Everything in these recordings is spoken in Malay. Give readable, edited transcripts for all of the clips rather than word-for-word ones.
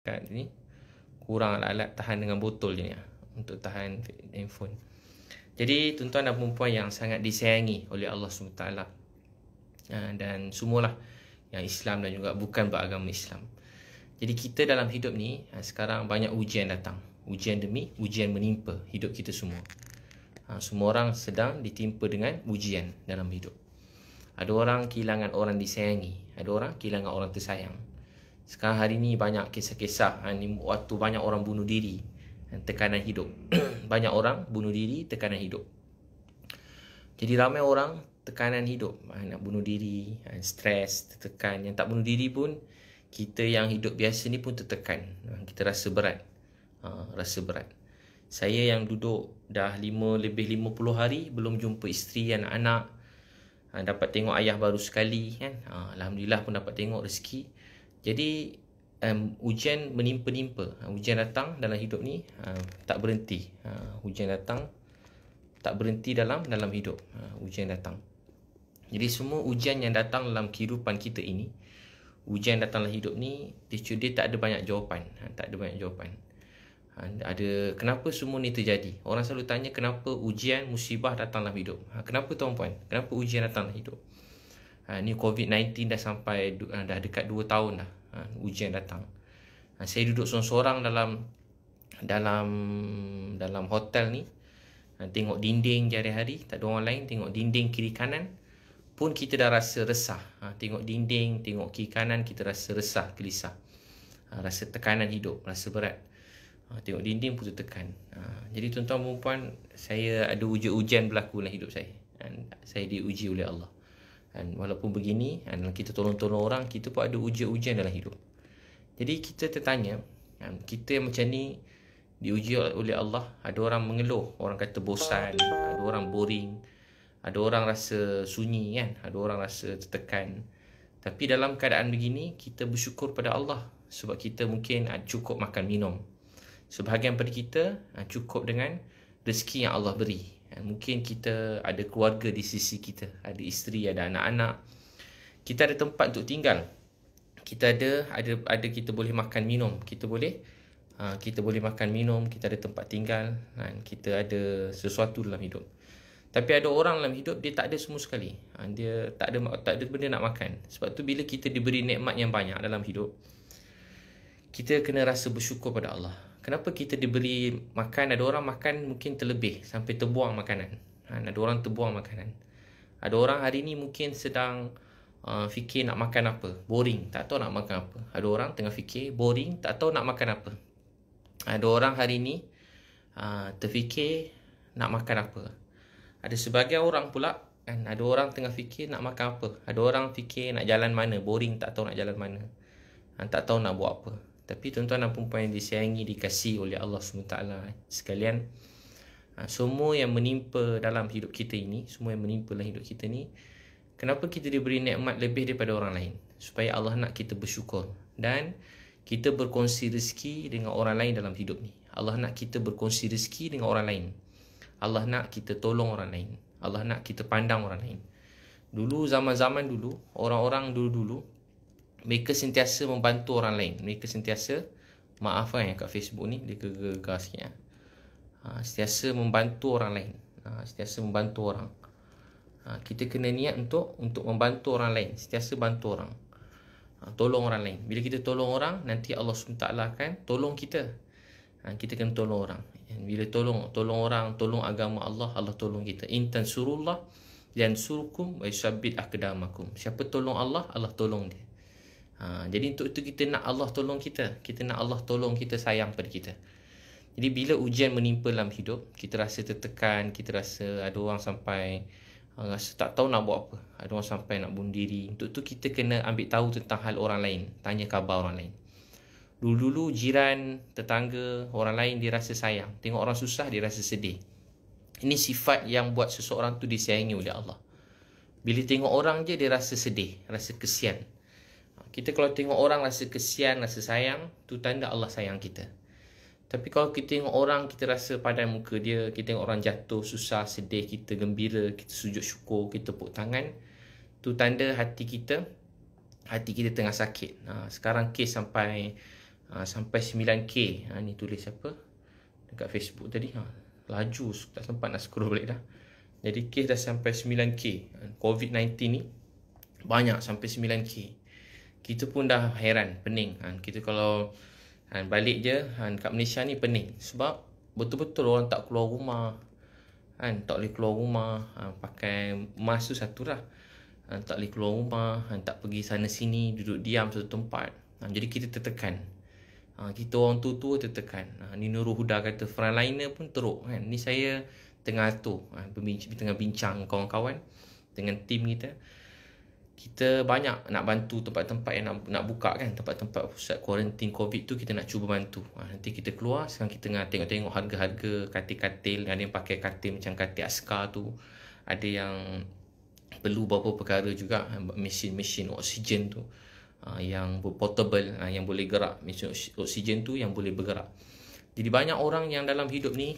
kat ni kurang alat-alat tahan dengan botol je ni untuk tahan handphone. Jadi tuan-tuan dan perempuan yang sangat disayangi oleh Allah SWT, dan semualah yang Islam dan juga bukan beragama Islam. Jadi kita dalam hidup ni sekarang banyak ujian datang. Ujian demi ujian menimpa hidup kita semua. Semua orang sedang ditimpa dengan ujian dalam hidup. Ada orang kehilangan orang disayangi, ada orang kehilangan orang tersayang. Sekarang hari ni banyak kisah-kisah waktu banyak orang bunuh diri, tekanan hidup. Banyak orang bunuh diri, tekanan hidup. Jadi ramai orang tekanan hidup, nak bunuh diri, stres, tertekan. Yang tak bunuh diri pun, kita yang hidup biasa ni pun tertekan. Kita rasa berat. Rasa berat. Saya yang duduk dah lebih 50 hari belum jumpa isteri, anak-anak, dapat tengok ayah baru sekali kan. Alhamdulillah pun dapat tengok rezeki. Jadi ujian menimpa-nimpa. Ujian datang dalam hidup ni tak berhenti. Ujian datang tak berhenti dalam hidup. Ujian datang. Jadi semua ujian yang datang dalam kehidupan kita ini, ujian datang dalam hidup ni, dia tak ada banyak jawapan. Tak ada banyak jawapan. Ada kenapa semua ni terjadi. Orang selalu tanya kenapa ujian, musibah datang dalam hidup. Kenapa tuan-puan? Kenapa ujian datang dalam hidup? Ni COVID-19 dah sampai dah dekat 2 tahun dah. Ujian datang. Saya duduk seorang-seorang dalam hotel ni. Tengok dinding je hari-hari, tak ada orang lain. Tengok dinding kiri kanan pun kita dah rasa resah. Tengok dinding, tengok kiri kanan, kita rasa resah, gelisah. Rasa tekanan hidup, rasa berat. Tengok dinding pun tertekan. Jadi tuan-tuan dan puan, saya ada ujian berlaku dalam hidup saya. Saya diuji oleh Allah. Dan walaupun begini, kita tolong-tolong orang, kita pun ada ujian-ujian dalam hidup. Jadi kita tertanya, kita macam ni diuji oleh Allah. Ada orang mengeluh, orang kata bosan, ada orang boring, ada orang rasa sunyi kan, ada orang rasa tertekan. Tapi dalam keadaan begini, kita bersyukur pada Allah sebab kita mungkin cukup makan minum. Sebahagian pada kita cukup dengan rezeki yang Allah beri. Mungkin kita ada keluarga di sisi kita, ada isteri, ada anak-anak. Kita ada tempat untuk tinggal. Kita ada kita boleh makan minum, kita boleh makan minum, kita ada tempat tinggal, kita ada sesuatu dalam hidup. Tapi ada orang dalam hidup dia tak ada semua sekali. Dia tak ada benda nak makan. Sebab tu bila kita diberi nikmat yang banyak dalam hidup, kita kena rasa bersyukur pada Allah. Kenapa kita diberi makan? Ada orang makan mungkin terlebih sampai terbuang makanan. Ada orang terbuang makanan. Ada orang hari ni mungkin sedang fikir nak makan apa. Boring, tak tahu nak makan apa. Ada orang tengah fikir boring, tak tahu nak makan apa. Ada orang hari ni terfikir nak makan apa. Ada sebagian orang pula, ada orang tengah fikir nak makan apa. Ada orang fikir nak jalan mana. Boring, tak tahu nak jalan mana. Tak tahu nak buat apa. Tapi tuan-tuan dan perempuan yang disayangi, dikasihi oleh Allah SWT sekalian, semua yang menimpa dalam hidup kita ini, semua yang menimpa dalam hidup kita ni, kenapa kita diberi nikmat lebih daripada orang lain? Supaya Allah nak kita bersyukur dan kita berkongsi rezeki dengan orang lain dalam hidup ni. Allah nak kita berkongsi rezeki dengan orang lain. Allah nak kita tolong orang lain. Allah nak kita pandang orang lain. Dulu, zaman-zaman dulu, orang-orang dulu-dulu, mereka sentiasa membantu orang lain. Mereka sentiasa, maaf kan kat Facebook ni, dia gegar sikit. Sentiasa membantu orang lain. Sentiasa membantu orang. Kita kena niat untuk membantu orang lain. Sentiasa bantu orang. Tolong orang lain. Bila kita tolong orang, nanti Allah SWT akan tolong kita. Kita kena tolong orang. Bila tolong orang, tolong agama Allah, Allah tolong kita. In tansurullah yansurkum wa yusabbit aqdamakum. Siapa tolong Allah, Allah tolong dia. Jadi untuk itu kita nak Allah tolong kita. Kita nak Allah tolong kita, sayang pada kita. Jadi bila ujian menimpa dalam hidup, kita rasa tertekan, kita rasa ada orang sampai rasa tak tahu nak buat apa. Ada orang sampai nak bunuh diri. Untuk itu kita kena ambil tahu tentang hal orang lain, tanya khabar orang lain. Dulu-dulu jiran, tetangga, orang lain dia rasa sayang. Tengok orang susah dia rasa sedih. Ini sifat yang buat seseorang tu disayangi oleh Allah. Bila tengok orang je dia rasa sedih, rasa kesian. Kita kalau tengok orang rasa kesian, rasa sayang, tu tanda Allah sayang kita. Tapi kalau kita tengok orang, kita rasa padan muka dia, kita tengok orang jatuh, susah, sedih, kita gembira, kita sujud syukur, kita tepuk tangan, tu tanda hati kita tengah sakit. Sekarang kes sampai sampai 9K. Ni tulis apa dekat Facebook tadi. Laju, tak sempat nak scroll balik dah. Jadi kes dah sampai 9K. COVID-19 ni banyak sampai 9K. Kita pun dah heran, pening. Kita kalau balik je kat Malaysia ni pening. Sebab betul-betul orang tak keluar rumah. Tak boleh keluar rumah. Pakai mask tu satu lah. Tak boleh keluar rumah. Tak pergi sana sini, duduk diam satu tempat. Jadi kita tertekan. Kita orang tua tertekan. Ni Nurul Huda kata frontliner pun teruk kan. Ni saya tengah atur, tengah bincang kawan-kawan dengan tim kita. Kita banyak nak bantu tempat-tempat yang nak buka kan, tempat-tempat pusat kuarantin COVID tu kita nak cuba bantu. Nanti kita keluar, sekarang kita tengah tengok-tengok harga-harga katil-katil. Ada yang pakai katil macam katil askar tu. Ada yang perlu beberapa perkara juga, mesin-mesin oksigen tu. Yang portable, yang boleh gerak. Mesin oksigen tu yang boleh bergerak. Jadi banyak orang dalam hidup ni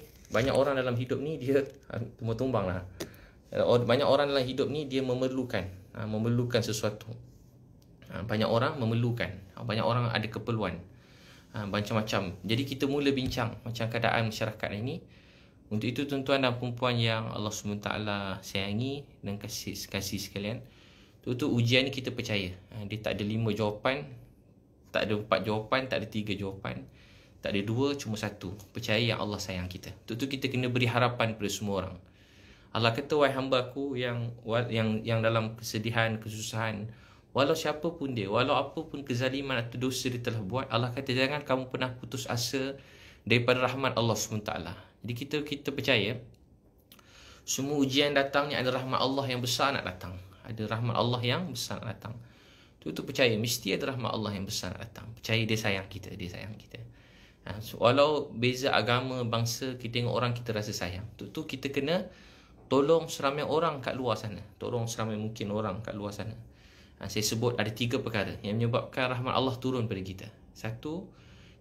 dia tumbang lah. Banyak orang dalam hidup ni dia memerlukan sesuatu. Banyak orang memerlukan, banyak orang ada keperluan, macam-macam. Jadi kita mula bincang macam keadaan masyarakat ini. Untuk itu tuan-tuan dan perempuan yang Allah SWT sayangi dan kasih sekalian, tu ujian ni kita percaya. Dia tak ada 5 jawapan, tak ada 4 jawapan, tak ada 3 jawapan, tak ada 2, cuma 1. Percaya yang Allah sayang kita. Tu kita kena beri harapan pada semua orang. Allah kata, wahai hamba aku yang dalam kesedihan, kesusahan, walau siapa pun dia, walau apa pun kezaliman atau dosa dia telah buat, Allah kata jangan kamu pernah putus asa daripada rahmat Allah SWT. Jadi kita percaya semua ujian datang ni ada rahmat Allah yang besar nak datang. Ada rahmat Allah yang besar nak datang. Tu percaya mesti ada rahmat Allah yang besar nak datang. Percaya dia sayang kita, walau beza agama, bangsa, kita tengok orang kita rasa sayang. Tu kita kena tolong seramai orang kat luar sana. Tolong seramai mungkin orang kat luar sana. Saya sebut ada 3 perkara yang menyebabkan rahmat Allah turun pada kita. 1,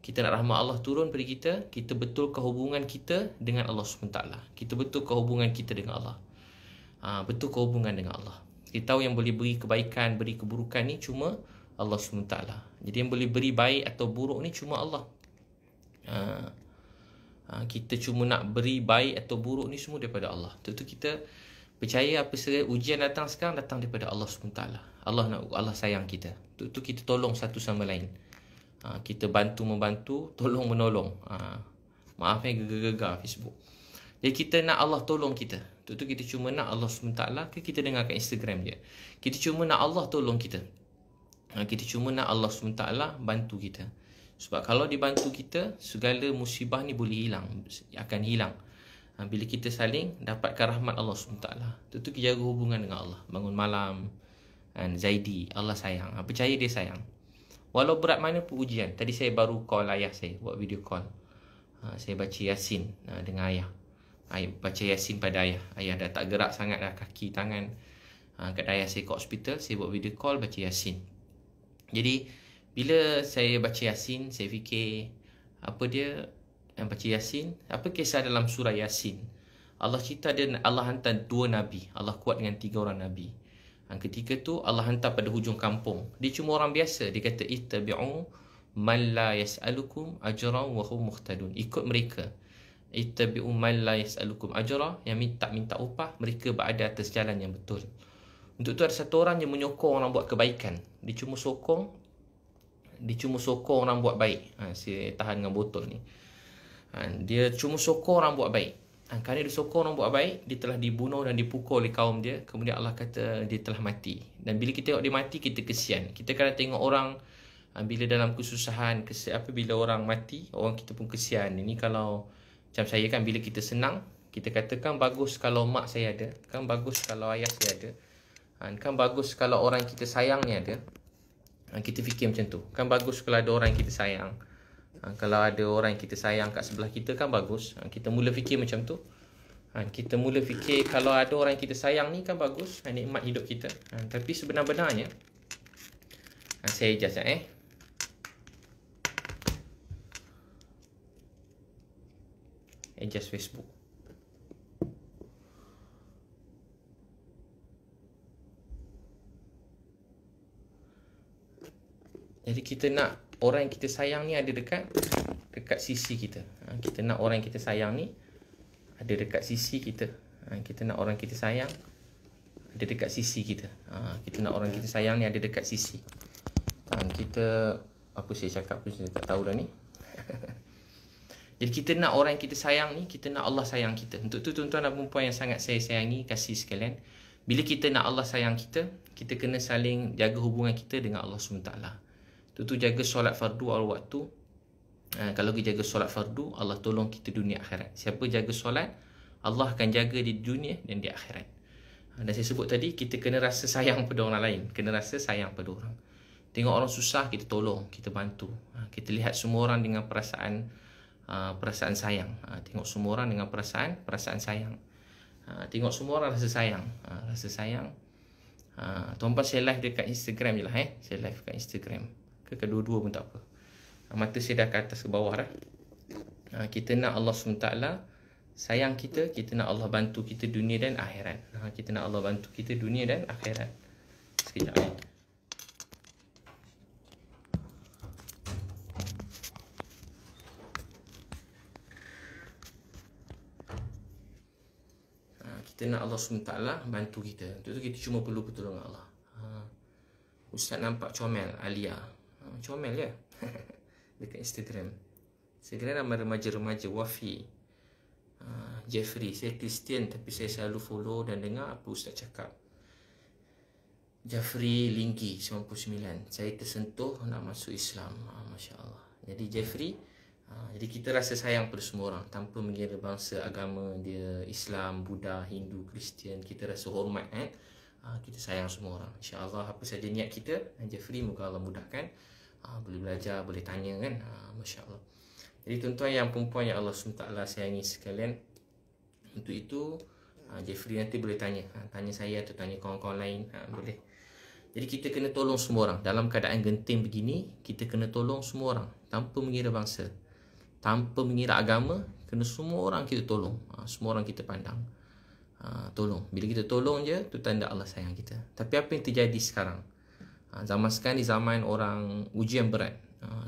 kita nak rahmat Allah turun pada kita, kita betulkan hubungan kita dengan Allah SWT. Kita betulkan hubungan kita dengan Allah. Betulkan hubungan dengan Allah. Kita tahu yang boleh beri kebaikan, beri keburukan ni cuma Allah SWT. Jadi yang boleh beri baik atau buruk ni cuma Allah. Kita cuma nak beri baik atau buruk ni semua daripada Allah. Tentu kita percaya apa saja ujian datang sekarang datang daripada Allah SWT. Allah sayang kita. Tentu kita tolong satu sama lain. Kita bantu-membantu, tolong-menolong. Maaf gegar-gegar Facebook. Jadi kita nak Allah tolong kita. Tentu kita cuma nak Allah SWT ke kita dengar kat Instagram je. Kita cuma nak Allah tolong kita. Kita cuma nak Allah SWT bantu kita. Sebab kalau dibantu kita, segala musibah ni boleh hilang, akan hilang. Bila kita saling dapatkan rahmat Allah SWT. Tentu kita jaga hubungan dengan Allah. Bangun malam, Zaidi, Allah sayang. Percaya dia sayang. Walau berat mana pun ujian. Tadi saya baru call ayah saya, buat video call. Saya baca Yasin dengan ayah. Baca Yasin pada ayah. Ayah dah tak gerak sangat dah, kaki, tangan. Kat ayah saya kat hospital, saya buat video call, baca Yasin. Jadi, bila saya baca Yasin, saya fikir, apa dia yang baca Yasin? Apa kisah dalam surah Yasin? Allah cerita Allah hantar 2 Nabi. Allah kuat dengan 3 orang Nabi. Yang ketiga tu Allah hantar pada hujung kampung. Dia cuma orang biasa. Dia kata, ittabi'u man la yas'alukum ajran wa hum muhtadun. Ikut mereka. Ittabi'u man la yas'alukum ajra, yang minta upah, mereka berada atas jalan yang betul. Untuk tu ada satu orang yang menyokong orang buat kebaikan. Dia cuma sokong orang buat baik. Saya tahan dengan botol ni. Dia cuma sokong orang buat baik. Kerana dia sokong orang buat baik, dia telah dibunuh dan dipukul oleh kaum dia. Kemudian Allah kata dia telah mati. Dan bila kita tengok dia mati, kita kesian. Kita kadang tengok orang bila dalam kesusahan, bila orang mati, orang kita pun kesian. Ini kalau macam saya kan, bila kita senang, kita katakan bagus kalau mak saya ada, kan bagus kalau ayah saya ada, kan bagus kalau orang kita sayang ni ada. Kita fikir macam tu. Kan bagus kalau ada orang yang kita sayang. Kalau ada orang yang kita sayang kat sebelah kita, kan bagus. Kita mula fikir macam tu. Kita mula fikir kalau ada orang yang kita sayang ni, kan bagus. Nikmat hidup kita. Tapi sebenar-benarnya, saya adjust adjust Facebook. Jadi kita nak orang yang kita sayang ni ada dekat sisi kita. Kita nak orang yang kita sayang ni ada dekat sisi kita. Kita nak orang kita sayang ada dekat sisi kita. Kita nak orang kita sayang ni ada dekat sisi. Kita, apa saya cakap pun saya tak tahu dah ni. Jadi kita nak orang yang kita sayang ni, kita nak Allah sayang kita. Untuk tu tuan-tuan dan puan yang sangat saya sayangi, kasih sekalian, bila kita nak Allah sayang kita, kita kena saling jaga hubungan kita dengan Allah SWT. Tu jaga solat fardu awal waktu. Kalau kita jaga solat fardu, Allah tolong kita dunia akhirat. Siapa jaga solat, Allah akan jaga di dunia dan di akhirat. Dan saya sebut tadi, kita kena rasa sayang pada orang lain. Kena rasa sayang pada orang. Tengok orang susah, kita tolong, kita bantu. Kita lihat semua orang dengan perasaan sayang. Tengok semua orang dengan perasaan sayang. Tengok semua orang rasa sayang. Rasa sayang. Tuan-puan saya live dekat Instagram je lah. Saya live dekat Instagram. Kedua-dua pun tak apa. Mata saya dah ke atas ke bawah dah. Kita nak Allah SWT sayang kita. Kita nak Allah bantu kita dunia dan akhirat. Kita nak Allah bantu kita dunia dan akhirat. Sekejap kita nak Allah SWT bantu kita. Untuk tu kita cuma perlu pertolongan Allah. Ustaz nampak comel Alia. Comel je. Dekat Instagram. Instagram nama remaja-remaja Wafi. Jeffrey, saya Kristian tapi saya selalu follow dan dengar apa Ustaz cakap. Jeffrey Linggi 99. Saya tersentuh nak masuk Islam. Masya Allah. Jadi Jeffrey, jadi kita rasa sayang pada semua orang tanpa mengira bangsa, agama dia, Islam, Buddha, Hindu, Kristian. Kita rasa hormat. Kita sayang semua orang. InsyaAllah apa saja niat kita, Jeffrey, moga Allah mudahkan. Boleh belajar, boleh tanya kan. Masya Allah. Jadi tuan-tuan yang perempuan yang Allah SWT sayangi sekalian, untuk itu Jeffrey nanti boleh tanya. Tanya saya atau tanya kawan-kawan lain. Boleh. Jadi kita kena tolong semua orang. Dalam keadaan genting begini, kita kena tolong semua orang tanpa mengira bangsa, tanpa mengira agama. Kena semua orang kita tolong. Semua orang kita pandang. Tolong. Bila kita tolong je, tu tanda Allah sayang kita. Tapi apa yang terjadi sekarang? Zaman sekarang ni zaman orang ujian berat.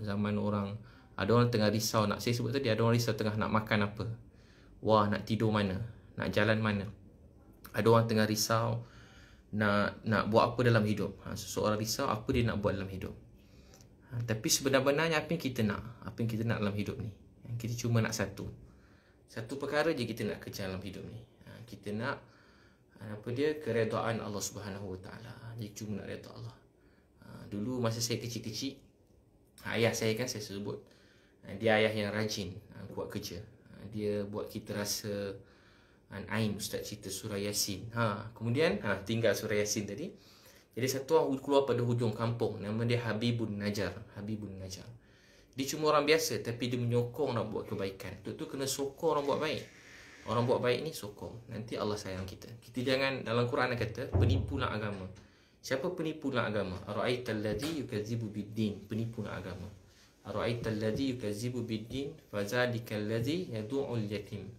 Zaman orang, ada orang tengah risau nak, saya sebut tadi, ada orang risau tengah nak makan apa. Wah, nak tidur mana? Nak jalan mana? Ada orang tengah risau nak buat apa dalam hidup. Seseorang risau apa dia nak buat dalam hidup. Tapi sebenarnya apa yang kita nak? Apa yang kita nak dalam hidup ni? Kita cuma nak satu perkara je kita nak kejar dalam hidup ni. Kita nak keredaan Allah Subhanahu Wa Taala. Jadi cuma nak redha Allah. Dulu masa saya kecil-kecil, ayah saya kan saya sebut, dia ayah yang rajin buat kerja. Dia buat kita rasa Ain Ustaz cerita surah Yasin. Kemudian tinggal surah Yasin tadi. Jadi satu orang keluar pada hujung kampung, nama dia Habibun Najar. Dia cuma orang biasa tapi dia menyokong nak buat kebaikan. Itu kena sokong orang buat baik. Orang buat baik ni sokong. Nanti Allah sayang kita. Kita jangan, dalam Quran kata penipu nak agama. Siapa penipu nak agama? Ara'aital ladzi yukadzibu bid-din. Penipu nak agama. Ara'aital ladzi yukadzibu bid-din fadzalikal ladzi yad'ul yatim.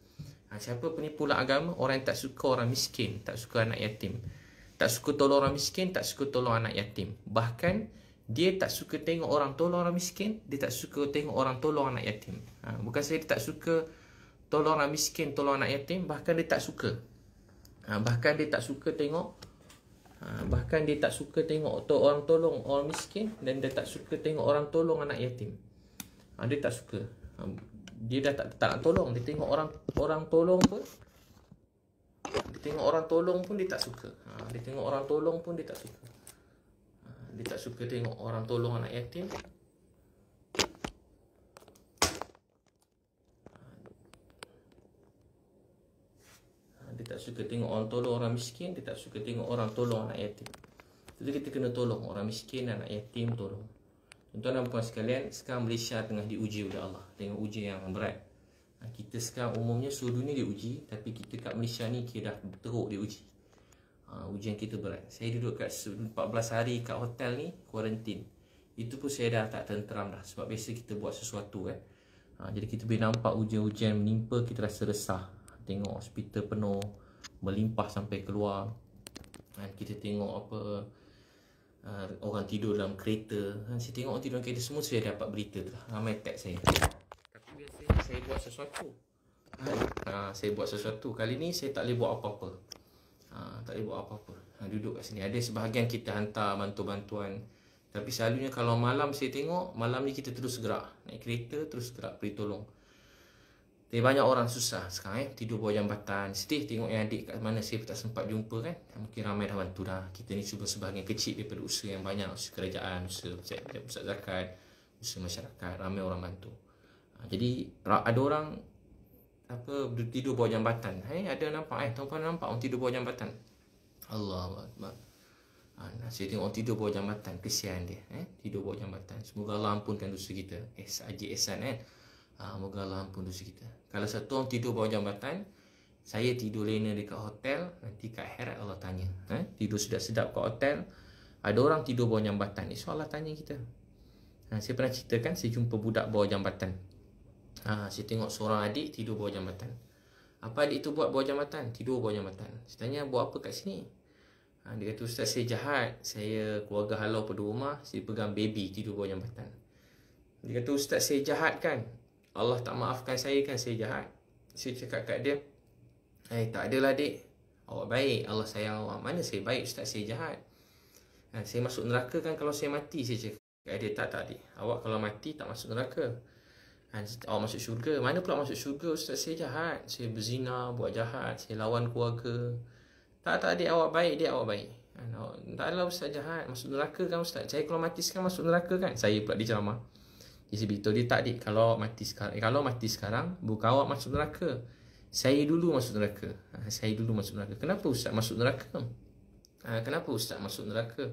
Siapa penipu nak agama? Orang yang tak suka orang miskin, tak suka anak yatim. Tak suka tolong orang miskin, tak suka tolong anak yatim. Bahkan dia tak suka tengok orang tolong orang miskin, dia tak suka tengok orang tolong anak yatim. Bukan saya tak suka tolong orang miskin, tolong anak yatim, bahkan dia tak suka. Bahkan dia tak suka tengok orang tolong orang miskin, dan dia tak suka tengok orang tolong anak yatim. Dia tak suka. Dia dah tak nak tolong. Dia tengok orang tolong pun, dia tak suka. Dia tengok orang tolong pun dia tak suka. Dia tak suka tengok orang tolong anak yatim. Dia tak suka tengok orang tolong orang miskin. Dia tak suka tengok orang tolong anak yatim. Jadi kita kena tolong orang miskin, anak yatim, tolong. Tuan-tuan dan puan sekalian, sekarang Malaysia tengah diuji oleh Allah dengan ujian yang berat. Kita sekarang umumnya seluruh dunia diuji, tapi kita kat Malaysia ni kita dah teruk diuji. Ujian kita berat. Saya duduk kat 14 hari kat hotel ni, kuarantin. Itu pun saya dah tak tenteram dah. Sebab biasa kita buat sesuatu kan. Jadi kita boleh nampak ujian-ujian menimpa, kita rasa resah. Tengok hospital penuh, melimpah sampai keluar. Kita tengok orang tidur dalam kereta. Saya tengok orang tidur dalam kereta, semua saya dapat berita tu. Ramai tag saya. Tapi biasanya saya buat sesuatu. Saya buat sesuatu. Kali ni saya tak boleh buat apa-apa. Tak boleh buat apa-apa. Duduk kat sini. Ada sebahagian kita hantar bantuan. Tapi selalunya kalau malam saya tengok, malam ni kita terus gerak. Naik kereta terus gerak pergi tolong. Tapi banyak orang susah sekarang tidur bawah jambatan. Sedih tengok yang adik kat mana saya tak sempat jumpa kan. Mungkin ramai dah bantu dah. Kita ni cuma sebahagian kecil daripada usaha yang banyak. Usaha kerajaan, usaha pusat zakat, usaha masyarakat. Ramai orang bantu. Jadi ada orang tidur bawah jambatan. Ada nampak tuan-puan nampak orang tidur bawah jambatan. Allahu Akbar. Saya tengok orang tidur bawah jambatan. Kesian dia. Tidur bawah jambatan. Semoga Allah ampunkan dosa kita. Haji Ehsan kan. Moga Allah ampun dosa kita. Kalau satu orang tidur bawah jambatan, saya tidur lena dekat hotel, nanti kat akhirat Allah tanya. Tidur sedap-sedap kat hotel, ada orang tidur bawah jambatan. Esok Allah tanya kita. Saya pernah ceritakan, saya jumpa budak bawah jambatan. Saya tengok seorang adik tidur bawah jambatan. Apa adik tu buat bawah jambatan? Tidur bawah jambatan. Saya tanya, buat apa kat sini? Dia kata, ustaz saya jahat. Saya keluarga halau pada rumah, saya pegang baby tidur bawah jambatan. Dia kata, ustaz saya jahat kan? Allah tak maafkan saya kan saya jahat. Saya cakap kat dia, tak adalah adik, awak baik, Allah sayang awak. Mana saya baik ustaz, saya jahat. Saya masuk neraka kan kalau saya mati. Saya cakap kat dia, tak adik, awak kalau mati tak masuk neraka. Awak masuk syurga. Mana pula masuk syurga ustaz, saya jahat. Saya berzina, buat jahat, saya lawan keluarga. Tak adik, awak baik, dia awak baik. Tak adalah ustaz jahat, masuk neraka kan ustaz. Saya kalau mati sekarang masuk neraka kan. Saya pula diceramah. Dia beritahu dia, tak adik, kalau mati sekarang bukan awak masuk neraka, saya dulu masuk neraka. Saya dulu masuk neraka. Kenapa ustaz masuk neraka? Kenapa ustaz masuk neraka?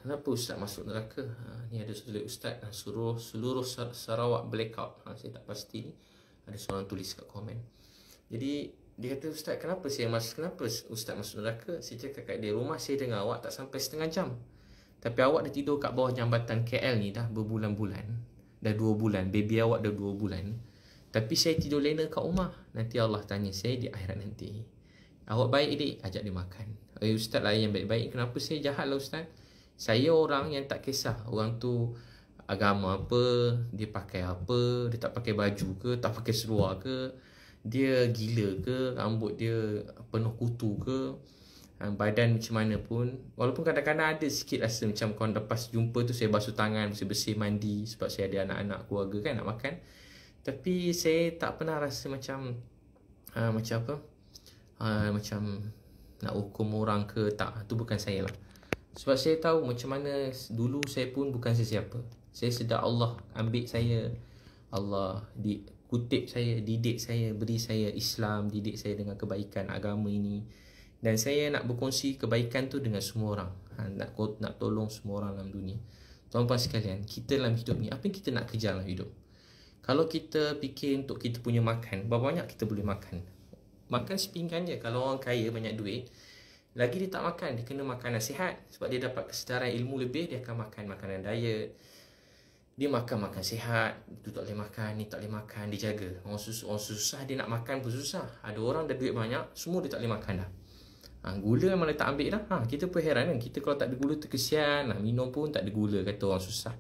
Kenapa ustaz masuk neraka? Ni ada tulis ustaz seluruh Sarawak blackout. Saya tak pasti ni. Ada seorang tulis kat komen. Jadi dia kata, ustaz kenapa ustaz masuk neraka? Saya cakap kat dia, rumah saya dengan awak tak sampai setengah jam. Tapi awak dah tidur kat bawah jambatan KL ni dah berbulan-bulan. Dah 2 bulan. Baby awak dah 2 bulan. Tapi saya tidur lena kat rumah. Nanti Allah tanya saya di akhirat nanti. Awak baik dik? Ajak dia makan. Ustaz lah yang baik-baik. Kenapa saya jahat lah ustaz? Saya orang yang tak kisah. Orang tu agama apa, dia pakai apa, dia tak pakai baju ke, tak pakai seluar ke, dia gila ke, rambut dia penuh kutu ke, badan macam mana pun. Walaupun kadang-kadang ada sikit rasa macam kawan lepas jumpa tu saya basuh tangan, bersih-bersih, mandi sebab saya ada anak-anak, keluarga kan nak makan. Tapi saya tak pernah rasa macam macam nak hukum orang ke, tak. Tu bukan saya lah. Sebab saya tahu macam mana dulu saya pun bukan sesiapa. Saya sedar Allah ambil saya, Allah kutip saya, didik saya, beri saya Islam, didik saya dengan kebaikan agama ini. Dan saya nak berkongsi kebaikan tu dengan semua orang. Nak tolong semua orang dalam dunia. Tuan-tuan sekalian, kita dalam hidup ni, apa yang kita nak kejar dalam hidup? Kalau kita fikir untuk kita punya makan, berapa banyak kita boleh makan? Makan sepinggan je. Kalau orang kaya banyak duit, lagi dia tak makan, dia kena makanan sihat. Sebab dia dapat kesedaran ilmu lebih, dia akan makan makanan diet. Dia makan sihat. Tu tak boleh makan, ni tak boleh makan, dia jaga. Orang susah dia nak makan pun susah. Ada orang dah duit banyak, semua dia tak boleh makan dah. Gula memang dia tak ambil dah. Kita pun heran kan. Kita kalau tak ada gula tu kesian lah. Minum pun tak ada gula, kata orang susah.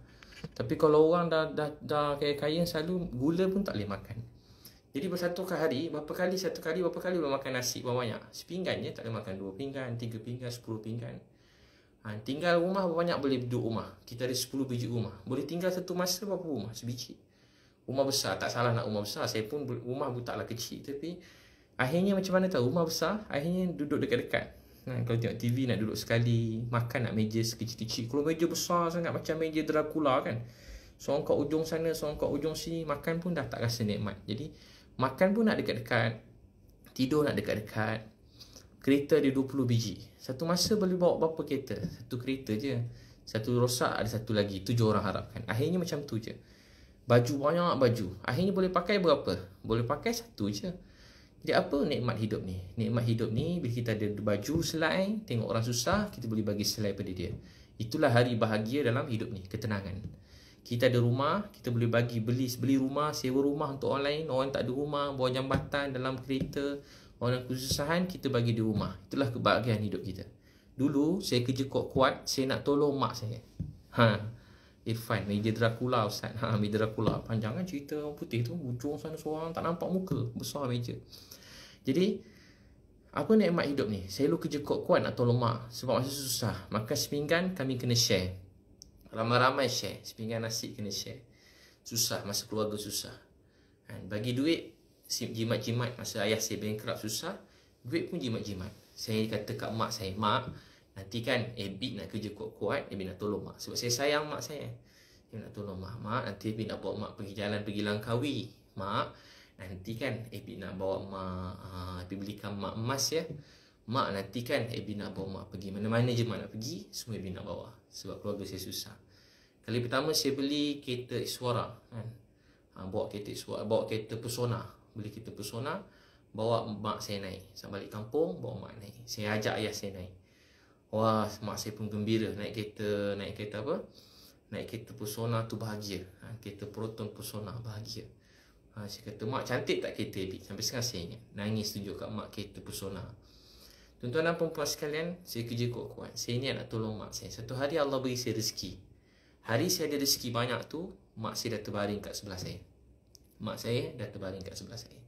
Tapi kalau orang dah kaya-kaya selalu gula pun tak boleh makan. Jadi satu hari berapa kali boleh makan nasi berapa banyak? Sepinggan je, tak boleh makan 2 pinggan, 3 pinggan, 10 pinggan. Tinggal rumah berapa banyak boleh duduk rumah? Kita ada 10 biji rumah. Boleh tinggal satu masa berapa rumah? Sebiji. Rumah besar, tak salah nak rumah besar. Saya pun rumah taklah kecil, tapi akhirnya macam mana tahu? Rumah besar, akhirnya duduk dekat-dekat. Kalau tengok TV nak duduk sekali, makan nak meja sekecil-kecil. Kalau meja besar sangat macam meja Dracula kan. Seorang kat ujung sana, seorang kat ujung sini, makan pun dah tak rasa nikmat. Jadi makan pun nak dekat-dekat, tidur nak dekat-dekat. Kereta ada 20 biji. Satu masa boleh bawa berapa kereta? Satu kereta je. Satu rosak, ada satu lagi. 7 orang harapkan. Akhirnya macam tu je. Baju banyak baju. Akhirnya boleh pakai berapa? Boleh pakai satu je. Jadi apa nikmat hidup ni? Nikmat hidup ni bila kita ada baju selai, tengok orang susah, kita boleh bagi selai pada dia. Itulah hari bahagia dalam hidup ni, ketenangan. Kita ada rumah, kita boleh beli rumah, sewa rumah untuk orang lain. Orang tak ada rumah, bawah jambatan, dalam kereta, orang yang kesusahan, kita bagi dia rumah. Itulah kebahagiaan hidup kita. Dulu saya kerja kuat-kuat, saya nak tolong mak saya. Irfan, meja Dracula Ustaz. Meja Dracula. Panjang kan cerita orang putih tu. Ujung sana seorang tak nampak muka. Besar meja. Jadi, apa nikmat hidup ni? Saya lu kerja kuat-kuat nak tolong mak. Sebab masa susah. Makan sepinggan, kami kena share. Ramai-ramai share. Sepinggan nasi kena share. Susah, masa keluarga susah. Bagi duit, jimat-jimat. Masa ayah saya bankrupt susah, duit pun jimat-jimat. Saya kata kat mak saya, mak, nanti kan Abid nak kerja kuat-kuat, Abid nak tolong mak. Sebab saya sayang mak saya. Abid nak tolong mak. Mak, nanti Abid nak bawa mak pergi jalan, pergi Langkawi. Mak, nanti kan Abid nak bawa mak, Abid belikan mak emas ya. Mak, nanti kan Abid nak bawa mak pergi. Mana-mana je mak nak pergi, semua Abid nak bawa. Sebab keluarga saya susah. Kali pertama saya beli kereta Iswara. Kan? Bawa kereta Iswara, bawa kereta Persona. Beli kereta Persona, bawa mak saya naik. Sampai balik kampung, bawa mak naik. Saya ajak ayah saya naik. Wah, mak saya pun gembira naik kereta apa? Naik kereta Persona tu bahagia. Kereta Proton Persona bahagia. Saya kata, mak cantik tak kereta Abid? Sampai sekarang saya ingat. Nangis tunjuk kat mak kereta Persona. Tuan-tuan dan perempuan sekalian, saya kerja kuat-kuat. Saya niat nak tolong mak saya. Satu hari Allah beri saya rezeki. Hari saya ada rezeki banyak tu, mak saya dah terbaring kat sebelah saya. Mak saya dah terbaring kat sebelah saya.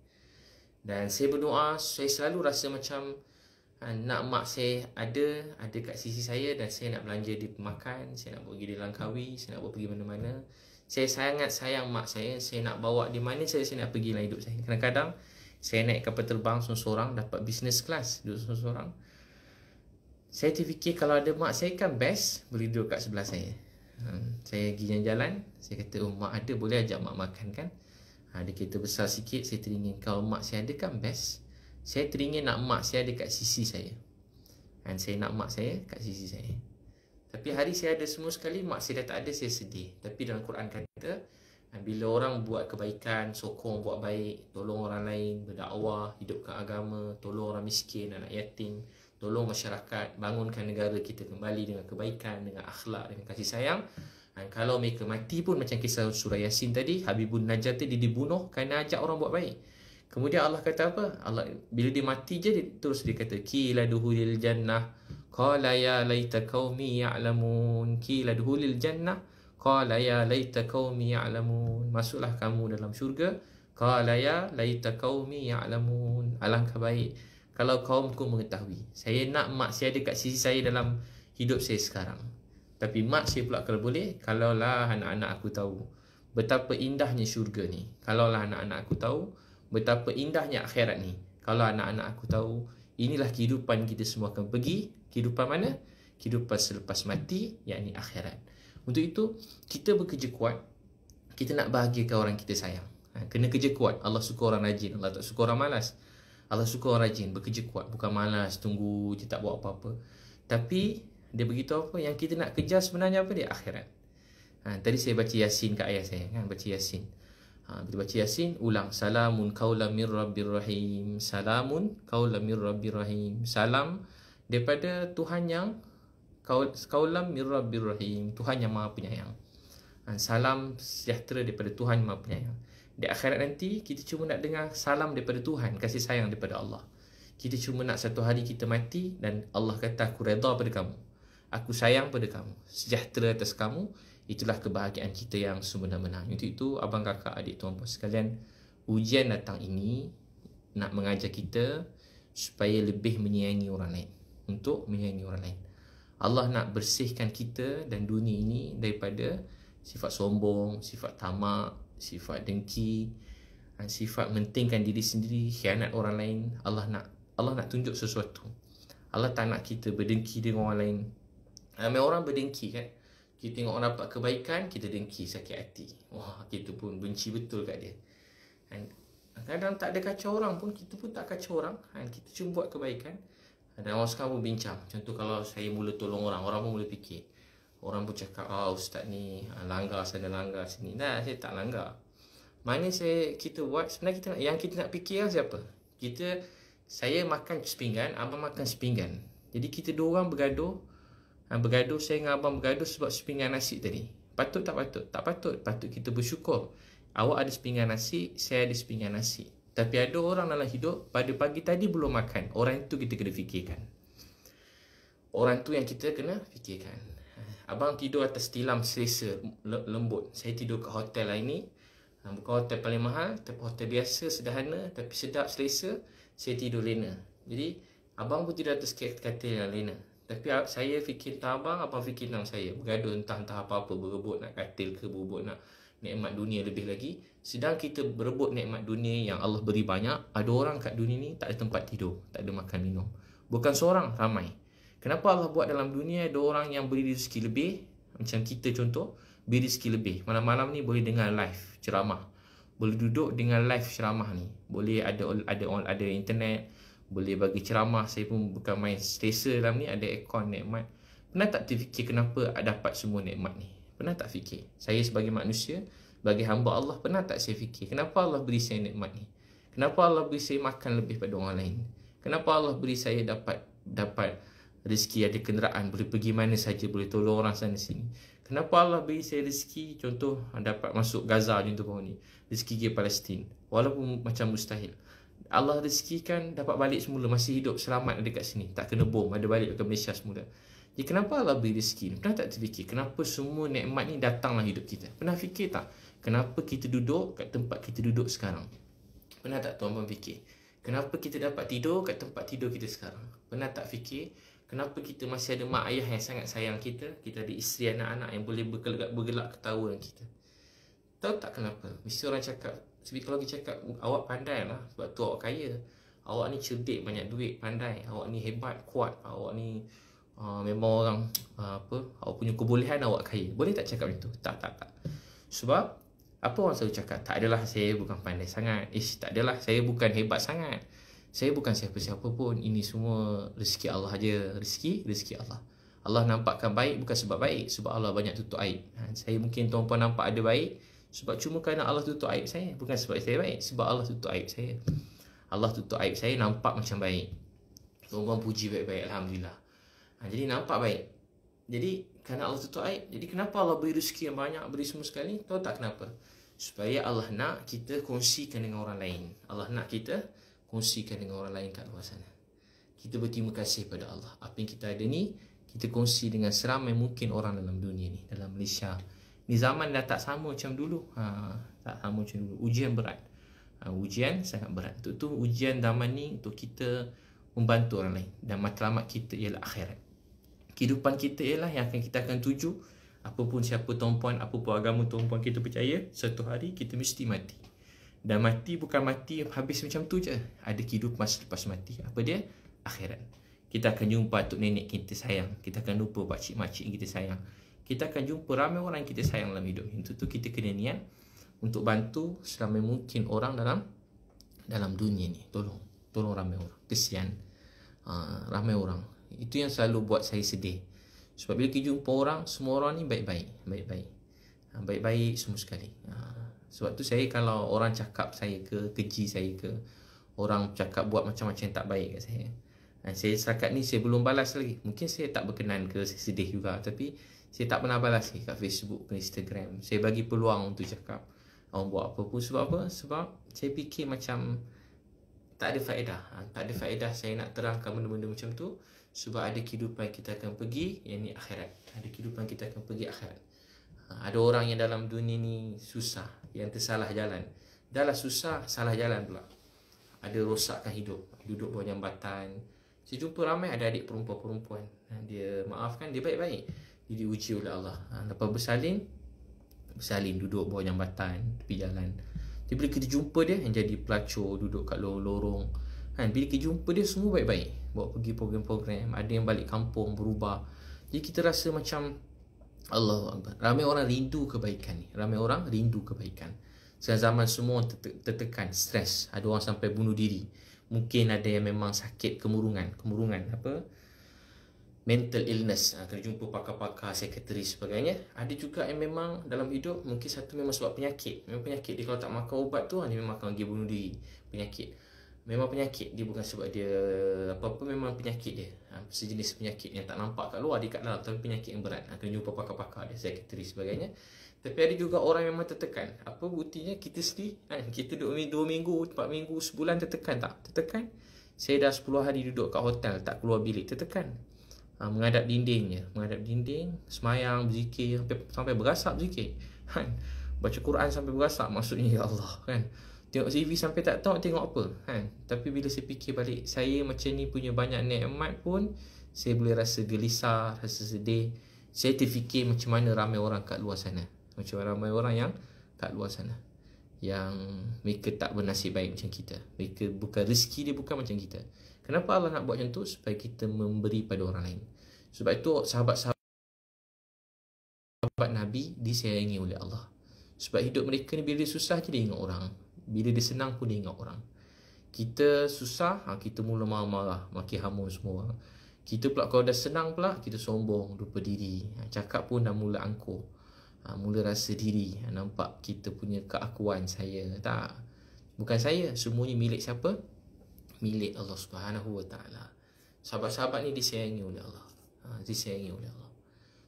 Dan saya berdoa, saya selalu rasa macam nak mak saya ada kat sisi saya, dan saya nak belanja di pemakan, saya nak pergi di Langkawi, saya nak pergi mana-mana. Saya sangat sayang mak saya nak bawa di mana saya nak pergi dalam hidup saya. Kadang-kadang saya naik kapal terbang seorang-seorang, dapat business class, duduk seorang-seorang. Saya terfikir kalau ada mak saya kan best, boleh duduk kat sebelah saya. Saya pergi jalan-jalan, saya kata, oh mak ada, boleh ajak mak makan kan. Ada kereta besar sikit, saya teringin kalau mak saya ada kan best. Saya teringin nak mak saya ada kat sisi saya. Dan saya nak mak saya kat sisi saya. Tapi hari saya ada semua sekali, mak saya dah tak ada, saya sedih. Tapi dalam Quran kata, bila orang buat kebaikan, sokong buat baik, tolong orang lain, berdakwah, hidupkan agama, tolong orang miskin, anak yatim, tolong masyarakat, bangunkan negara kita kembali dengan kebaikan, dengan akhlak, dengan kasih sayang. Dan kalau mereka mati pun macam kisah surah Yasin tadi, Habibun Najjar tadi dibunuh kerana ajak orang buat baik. Kemudian Allah kata apa? Allah bila dia mati je terus dia kata qila duhulil jannah qala ya laita qaumi ya'lamun, qila duhulil jannah qala ya laita qaumi ya'lamun, masuklah kamu dalam syurga, qala ya laita qaumi ya'lamun, alangkah baik kalau kaumku mengetahui. Saya nak mak saya ada kat sisi saya dalam hidup saya sekarang. Tapi mak saya pula kalau boleh, kalaulah anak-anak aku tahu betapa indahnya syurga ni, kalaulah anak-anak aku tahu betapa indahnya akhirat ni, kalau anak-anak aku tahu inilah kehidupan kita semua akan pergi. Kehidupan mana? Kehidupan selepas mati, yakni akhirat. Untuk itu, kita bekerja kuat. Kita nak bahagiakan orang kita sayang. Kena kerja kuat. Allah suka orang rajin. Allah tak suka orang malas. Allah suka orang rajin, bekerja kuat. Bukan malas, tunggu, dia tak buat apa-apa. Tapi, dia beritahu apa? Yang kita nak kejar sebenarnya apa dia? Akhirat. Tadi saya baca Yasin kat ayah saya. Baca Yasin. Bila baca Yasin, ulang. Salamun qawlan min rabbir rahim. Salamun qawlan min rabbir rahim. Salam daripada Tuhan yang qawlan min rabbir rahim, Tuhan yang maha penyayang. Salam sejahtera daripada Tuhan yang maha penyayang. Di akhirat nanti, kita cuma nak dengar salam daripada Tuhan, kasih sayang daripada Allah. Kita cuma nak satu hari kita mati dan Allah kata, aku redha pada kamu, aku sayang pada kamu, sejahtera atas kamu. Itulah kebahagiaan kita yang sebenar-benar. Untuk itu, abang, kakak, adik, tuan puan sekalian, ujian datang ini nak mengajar kita supaya lebih menyayangi orang lain. Untuk menyayangi orang lain. Allah nak bersihkan kita dan dunia ini daripada sifat sombong, sifat tamak, sifat dengki, sifat mentingkan diri sendiri, khianat orang lain. Allah nak tunjuk sesuatu. Allah tak nak kita berdengki dengan orang lain. Ramai orang berdengki kan. Kita tengok orang dapat kebaikan, kita dengki, sakit hati. Wah, kita pun benci betul kat dia. Kadang tak ada kacau orang pun, kita pun tak kacau orang. Kita cuma buat kebaikan. Dan orang sekarang pun bincang. Contoh kalau saya mula tolong orang, orang pun mula fikir. Orang pun cakap, ustaz ni langgar sana, langgar sini. Nah, saya tak langgar. Mana kita buat, sebenarnya yang kita nak fikir siapa? Saya makan sepinggan, abang makan sepinggan. Jadi kita dua orang bergaduh. Bergaduh, saya dengan abang bergaduh sebab sepinggan nasi tadi. Patut tak patut? Tak patut. Patut kita bersyukur. Awak ada sepinggan nasi, saya ada sepinggan nasi. Tapi ada orang dalam hidup, pada pagi tadi belum makan. Orang itu kita kena fikirkan. Orang tu yang kita kena fikirkan. Abang tidur atas tilam selesa, lembut. Saya tidur kat hotel lain ni. Bukan hotel paling mahal, tapi hotel biasa, sederhana, tapi sedap, selesa. Saya tidur lena. Jadi, abang pun tidur atas katil yang lena. Tapi saya fikir tentang abang fikir tentang saya. Bergaduh entah apa-apa, berebut nak katil ke, berebut nak nikmat dunia lebih lagi. Sedang kita berebut nikmat dunia yang Allah beri banyak, ada orang kat dunia ni tak ada tempat tidur, tak ada makan minum. Bukan seorang, ramai. Kenapa Allah buat dalam dunia ada orang yang beri rezeki lebih? Macam kita contoh, beri rezeki lebih. Malam-malam ni boleh dengar live ceramah. Boleh duduk dengan live ceramah ni. Boleh ada internet, boleh bagi ceramah. Saya pun bukan main selesa dalam ni, ada aircon, nikmat. Pernah tak terfikir kenapa dapat semua nikmat ni? Pernah tak fikir? Saya sebagai manusia, sebagai hamba Allah, pernah tak saya fikir kenapa Allah beri saya nikmat ni? Kenapa Allah beri saya makan lebih pada orang lain? Kenapa Allah beri saya dapat rezeki, ada kenderaan, boleh pergi mana saja, boleh tolong orang sana sini? Kenapa Allah beri saya rezeki, contoh dapat masuk Gaza contoh bawah ni, rezeki ke Palestin, walaupun macam mustahil. Allah rezekikan dapat balik semula, masih hidup selamat dekat sini, tak kena bom, ada balik ke Malaysia semula. Jadi kenapa Allah beri rezeki ni? Pernah tak terfikir kenapa semua nikmat ni datanglah hidup kita? Pernah fikir tak kenapa kita duduk kat tempat kita duduk sekarang? Pernah tak tuan-tuan fikir kenapa kita dapat tidur kat tempat tidur kita sekarang? Pernah tak fikir kenapa kita masih ada mak ayah yang sangat sayang kita? Kita ada isteri, anak-anak yang boleh bergelak ketawa dengan kita. Tahu tak kenapa? Mesti orang cakap, kalau kita cakap awak pandai lah, sebab tu awak kaya. Awak ni cerdik, banyak duit, pandai. Awak ni hebat, kuat. Awak ni memang orang awak punya kebolehan, awak kaya. Boleh tak cakap macam tu? Tak. Sebab apa orang selalu cakap? Tak adalah, saya bukan pandai sangat. Tak adalah, saya bukan hebat sangat. Saya bukan siapa-siapa pun. Ini semua rezeki Allah aja. Rezeki Allah. Allah nampakkan baik bukan sebab baik, sebab Allah banyak tutup aib. Saya mungkin tuan-puan nampak ada baik sebab cuma kerana Allah tutup aib saya, bukan sebab saya baik, sebab Allah tutup aib saya. Allah tutup aib saya, nampak macam baik. Tuan-puan puji baik-baik, alhamdulillah. Jadi nampak baik. Jadi kerana Allah tutup aib, jadi kenapa Allah beri rezeki yang banyak, beri semua sekali? Tahu tak kenapa? Supaya Allah nak kita kongsikan dengan orang lain. Allah nak kita kongsikan dengan orang lain kat luar sana. Kita berterima kasih pada Allah. Apa yang kita ada ni, kita kongsi dengan seramai mungkin orang dalam dunia ni, dalam Malaysia. Ni zaman dah tak sama macam dulu. Tak sama macam dulu. Ujian berat. Ujian sangat berat. Untuk ujian zaman ni untuk kita membantu orang lain. Dan matlamat kita ialah akhirat. Kehidupan kita ialah yang kita akan tuju. Apapun siapa tuan-puan, apapun agama tuan-puan kita percaya, satu hari kita mesti mati. Dan mati bukan mati habis macam tu je. Ada kehidupan selepas mati. Apa dia? Akhirat. Kita akan jumpa atuk nenek kita sayang. Kita akan lupa pakcik-makcik kita sayang. Kita akan jumpa ramai orang yang kita sayang dalam hidup. Untuk tu kita kena niat untuk bantu seramai mungkin orang dalam dunia ni. Tolong ramai orang. Kesian ramai orang. Itu yang selalu buat saya sedih. Sebab bila kita jumpa orang, semua orang ni baik-baik. Baik-baik semua sekali. Sebab tu saya kalau orang cakap saya ke, keji saya ke, orang cakap buat macam-macam tak baik kat saya, saya setakat ni saya belum balas lagi. Mungkin saya tak berkenan ke, saya sedih juga, tapi saya tak pernah balas lagi kat Facebook, ke Instagram. Saya bagi peluang untuk cakap orang buat apa pun. Sebab apa? Sebab saya fikir macam tak ada faedah. Tak ada faedah saya nak terangkan benda-benda macam tu. Sebab ada kehidupan kita akan pergi, yang ni akhirat. Ada kehidupan kita akan pergi akhirat. Ada orang yang dalam dunia ni susah, yang tersalah jalan. Dah lah susah, salah jalan pula. Ada rosakkan hidup, duduk bawah jambatan. Saya jumpa ramai ada adik perempuan-perempuan, dia maafkan, dia baik-baik, dia diuji oleh Allah. Lepas bersalin duduk bawah jambatan, tepi jalan. Jadi bila kita jumpa dia, yang jadi pelacur, duduk kat lorong. Bila kita jumpa dia, semua baik-baik, bawa pergi program-program. Ada yang balik kampung, berubah. Jadi kita rasa macam Allahu Akbar. Ramai orang rindu kebaikan ni. Ramai orang rindu kebaikan. Zaman semua tertekan, stres. Ada orang sampai bunuh diri. Mungkin ada yang memang sakit kemurungan apa? Mental illness. Kena jumpa pakar-pakar, sekretaris sebagainya. Ada juga yang memang dalam hidup mungkin satu memang sebab penyakit. Memang penyakit dia kalau tak makan ubat tu, dia memang akan pergi bunuh diri. Penyakit. Memang penyakit dia, bukan sebab dia apa-apa, memang penyakit dia. Sejenis penyakit yang tak nampak kat luar, dia kat dalam, tapi penyakit yang berat. Kena jumpa pakar-pakar dia, sekretaris sebagainya. Tapi ada juga orang yang memang tertekan. Apa buktinya? Kita sendiri kita 2 minggu, 4 minggu, sebulan tertekan tak? Tertekan. Saya dah 10 hari duduk kat hotel, tak keluar bilik, tertekan. menghadap dinding je, menghadap dinding, semayang, berzikir, sampai berasap zikir kan. Baca Quran sampai berasap, maksudnya ya Allah kan. Tengok CV sampai tak tahu tengok apa kan. Tapi bila saya fikir balik, saya macam ni punya banyak nikmat pun saya boleh rasa gelisah, rasa sedih. Saya terfikir macam mana ramai orang kat luar sana, macam ramai orang yang kat luar sana yang mereka tak bernasib baik macam kita. Mereka bukan, rezeki dia bukan macam kita. Kenapa Allah nak buat macam tu? Supaya kita memberi pada orang lain. Sebab itu sahabat-sahabat Nabi disayangi oleh Allah. Sebab hidup mereka ni bila dia susah je dia ingat orang, bila dia senang pun dia ingat orang. Kita susah, kita mula marah-marah, maki hamun semua orang. Kita pula kalau dah senang pula, kita sombong, lupa diri. Cakap pun dah mula angkuh, mula rasa diri. Nampak kita punya keakuan, saya. Tak, bukan saya. Semuanya milik siapa? Milik Allah Subhanahu Wa Taala. Sahabat-sahabat ni disayangi oleh Allah. Disayangi oleh Allah.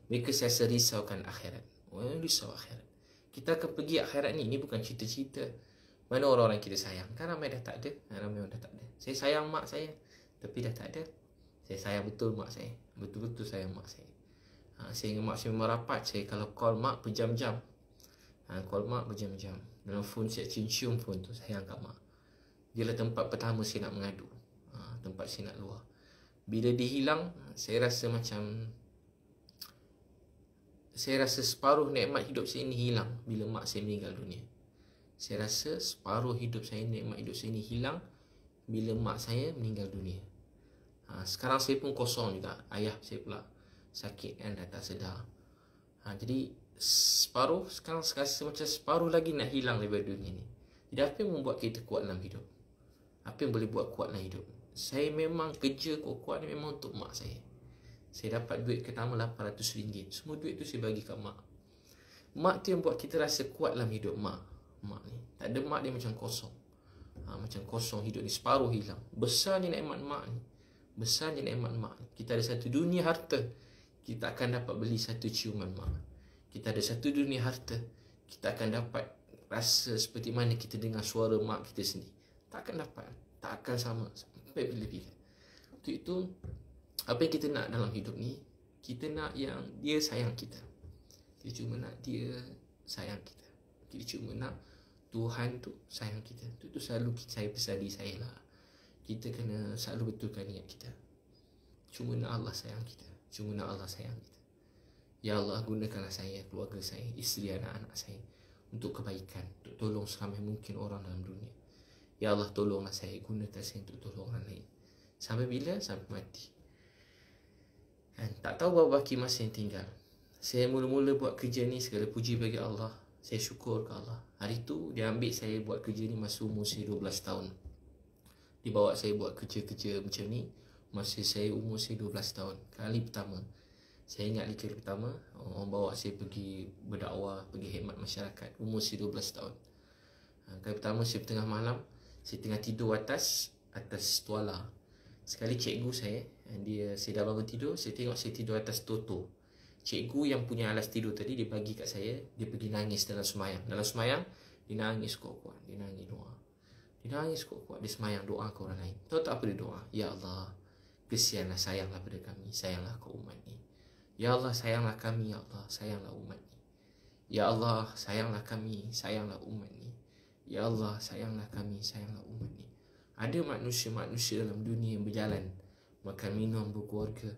Mereka sentiasa risaukan akhirat. Risau akhirat. Kita akan pergi akhirat ni. Ini bukan cerita-cerita. Mana orang-orang kita sayang? Kan ramai dah tak ada. Ramai orang dah tak ada. Saya sayang mak saya, tapi dah tak ada. Saya sayang betul mak saya. Betul-betul sayang mak saya. Saya ingat mak saya memang rapat. Saya kalau call mak berjam-jam. Call mak berjam-jam. Dalam phone saya cium-cium phone tu. Sayang kat mak. Dia lah tempat pertama saya nak mengadu. Tempat saya nak luar. Bila dia hilang, saya rasa macam, saya rasa separuh nikmat hidup saya ni hilang bila mak saya meninggal dunia. Saya rasa separuh hidup saya, nikmat hidup saya ni hilang bila mak saya meninggal dunia. Sekarang saya pun kosong juga. Ayah saya pula sakit kan, dah tak sedar. Jadi separuh, sekarang rasa macam separuh lagi nak hilang daripada dunia ni. Jadi apa yang membuat kita kuat dalam hidup? Apa yang boleh buat kuat dalam hidup? Saya memang kerja kuat-kuat ni memang untuk mak saya. Saya dapat duit pertama RM800. Semua duit tu saya bagi kat mak. Mak tu yang buat kita rasa kuat dalam hidup. Mak ni, tak ada mak dia macam kosong. Macam kosong hidup ni, separuh hilang. Besarnya nikmat mak ni. Besarnya nikmat mak ni. Kita ada satu dunia harta, kita akan dapat beli satu ciuman mak. Kita ada satu dunia harta, kita akan dapat rasa seperti mana kita dengar suara mak kita sendiri. Tak akan dapat. Tak akan sama sampai bila-bila. Untuk itu, apa yang kita nak dalam hidup ni, kita nak yang dia sayang kita. Kita cuma nak dia sayang kita. Kita cuma nak Tuhan tu sayang kita. Itu selalu saya pesan diri saya lah. Kita kena selalu betulkan niat kita. Cuma nak Allah sayang kita. Cuma nak Allah sayang kita. Ya Allah, gunakanlah saya, keluarga saya, isteri, anak-anak saya untuk kebaikan, untuk tolong seramai mungkin orang dalam dunia. Ya Allah, tolonglah saya, gunakan saya untuk tolong orang lain. Sampai bila? Sampai mati. Dan tak tahu berapa baki masa yang tinggal. Saya mula-mula buat kerja ni, segala puji bagi Allah. Saya syukur ke Allah. Hari tu dia ambil saya buat kerja ni masa umur saya 12 tahun. Dia bawa saya buat kerja-kerja macam ni masa saya umur saya 12 tahun. Kali pertama, saya ingat kali pertama, orang bawa saya pergi berdakwah, pergi khidmat masyarakat. Umur saya 12 tahun. Kali pertama saya tengah malam, saya tengah tidur atas tuala. Sekali cikgu saya dah bangun tidur, saya tengok saya tidur atas toto. Cikgu yang punya alas tidur tadi dia bagi kat saya, dia pergi nangis dalam semayang. Dalam semayang, dia nangis kuat-kuat, dia nangis doa. Dia nangis kuat-kuat, dia semayang doa ke orang lain. Tahu tak apa dia doa? Ya Allah, kesianlah, sayanglah pada kami, sayanglah ke umat ni. Ya Allah, sayanglah kami, ya Allah, sayanglah umat ni. Ya Allah, sayanglah kami, sayanglah umat ni. Ya Allah, sayanglah kami, sayanglah umat ni. Ada manusia-manusia dalam dunia yang berjalan, makan, minum, berkeluarga,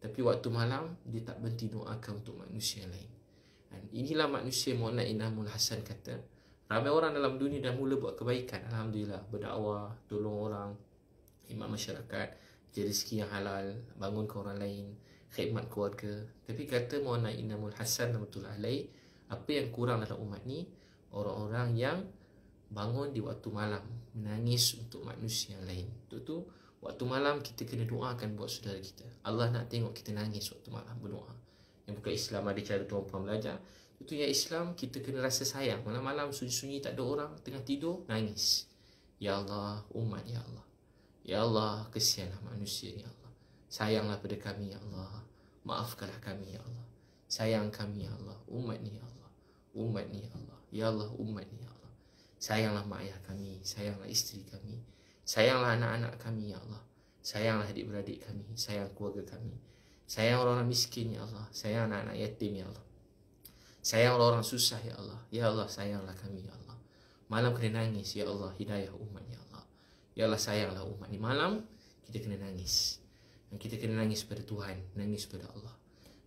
tapi waktu malam dia tak berhenti doakan untuk manusia lain. Dan inilah manusia Maulana Inamul Hasan kata, ramai orang dalam dunia dah mula buat kebaikan, alhamdulillah, berdakwah, tolong orang, khidmat masyarakat, cari rezeki yang halal, bangun ke orang lain, khidmat keluarga. Tapi kata Maulana Inamul Hasan rahmatullahi alaih, apa yang kurang dalam umat ni, orang-orang yang bangun di waktu malam, menangis untuk manusia yang lain. Itu waktu malam kita kena doakan buat saudara kita. Allah nak tengok kita nangis waktu malam berdoa. Yang bukan Islam ada cara tuan-puan belajar. Itu yang Islam kita kena rasa sayang. Malam-malam sunyi-sunyi tak ada orang, tengah tidur nangis. Ya Allah, umat ya Allah. Ya Allah, kesianlah manusia ya Allah. Sayanglah pada kami ya Allah. Maafkanlah kami ya Allah. Sayang kami ya Allah. Umat ni ya Allah. Umat ni ya Allah. Ya Allah, umat ni ya Allah. Sayanglah mak ayah kami, sayanglah isteri kami, sayanglah anak-anak kami ya Allah. Sayanglah adik-beradik kami, sayang keluarga kami. Sayang orang-orang miskin ya Allah. Sayang anak-anak yatim ya Allah. Sayang orang-orang susah ya Allah. Ya Allah, sayanglah kami ya Allah. Malam kena nangis ya Allah, hidayah umat ya Allah. Ya Allah, sayanglah umat ni. Malam kita kena nangis. Dan kita kena nangis pada Tuhan, nangis pada Allah.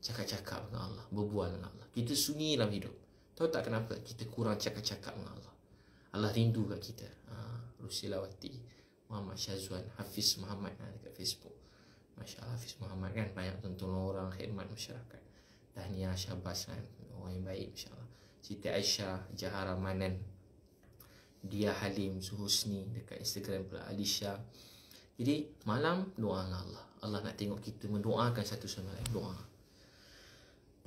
Cakap-cakap dengan Allah, berbual dengan Allah. Kita sunyi dalam hidup. Tahu tak kenapa kita kurang cakap-cakap dengan Allah? Allah rindu kat kita. Rusilawati, Muhammad Syazwan, Hafiz Muhammad dekat Facebook. Masya Allah, Hafiz Muhammad kan banyak tonton orang, khidmat masyarakat. Tahniah Syabas kan, orang yang baik Masya Allah. Siti Aisyah, Jahara Manan, Dia Halim, Suhusni dekat Instagram pula, Alisha. Jadi malam doa dengan Allah. Allah nak tengok kita mendoakan satu sama lain.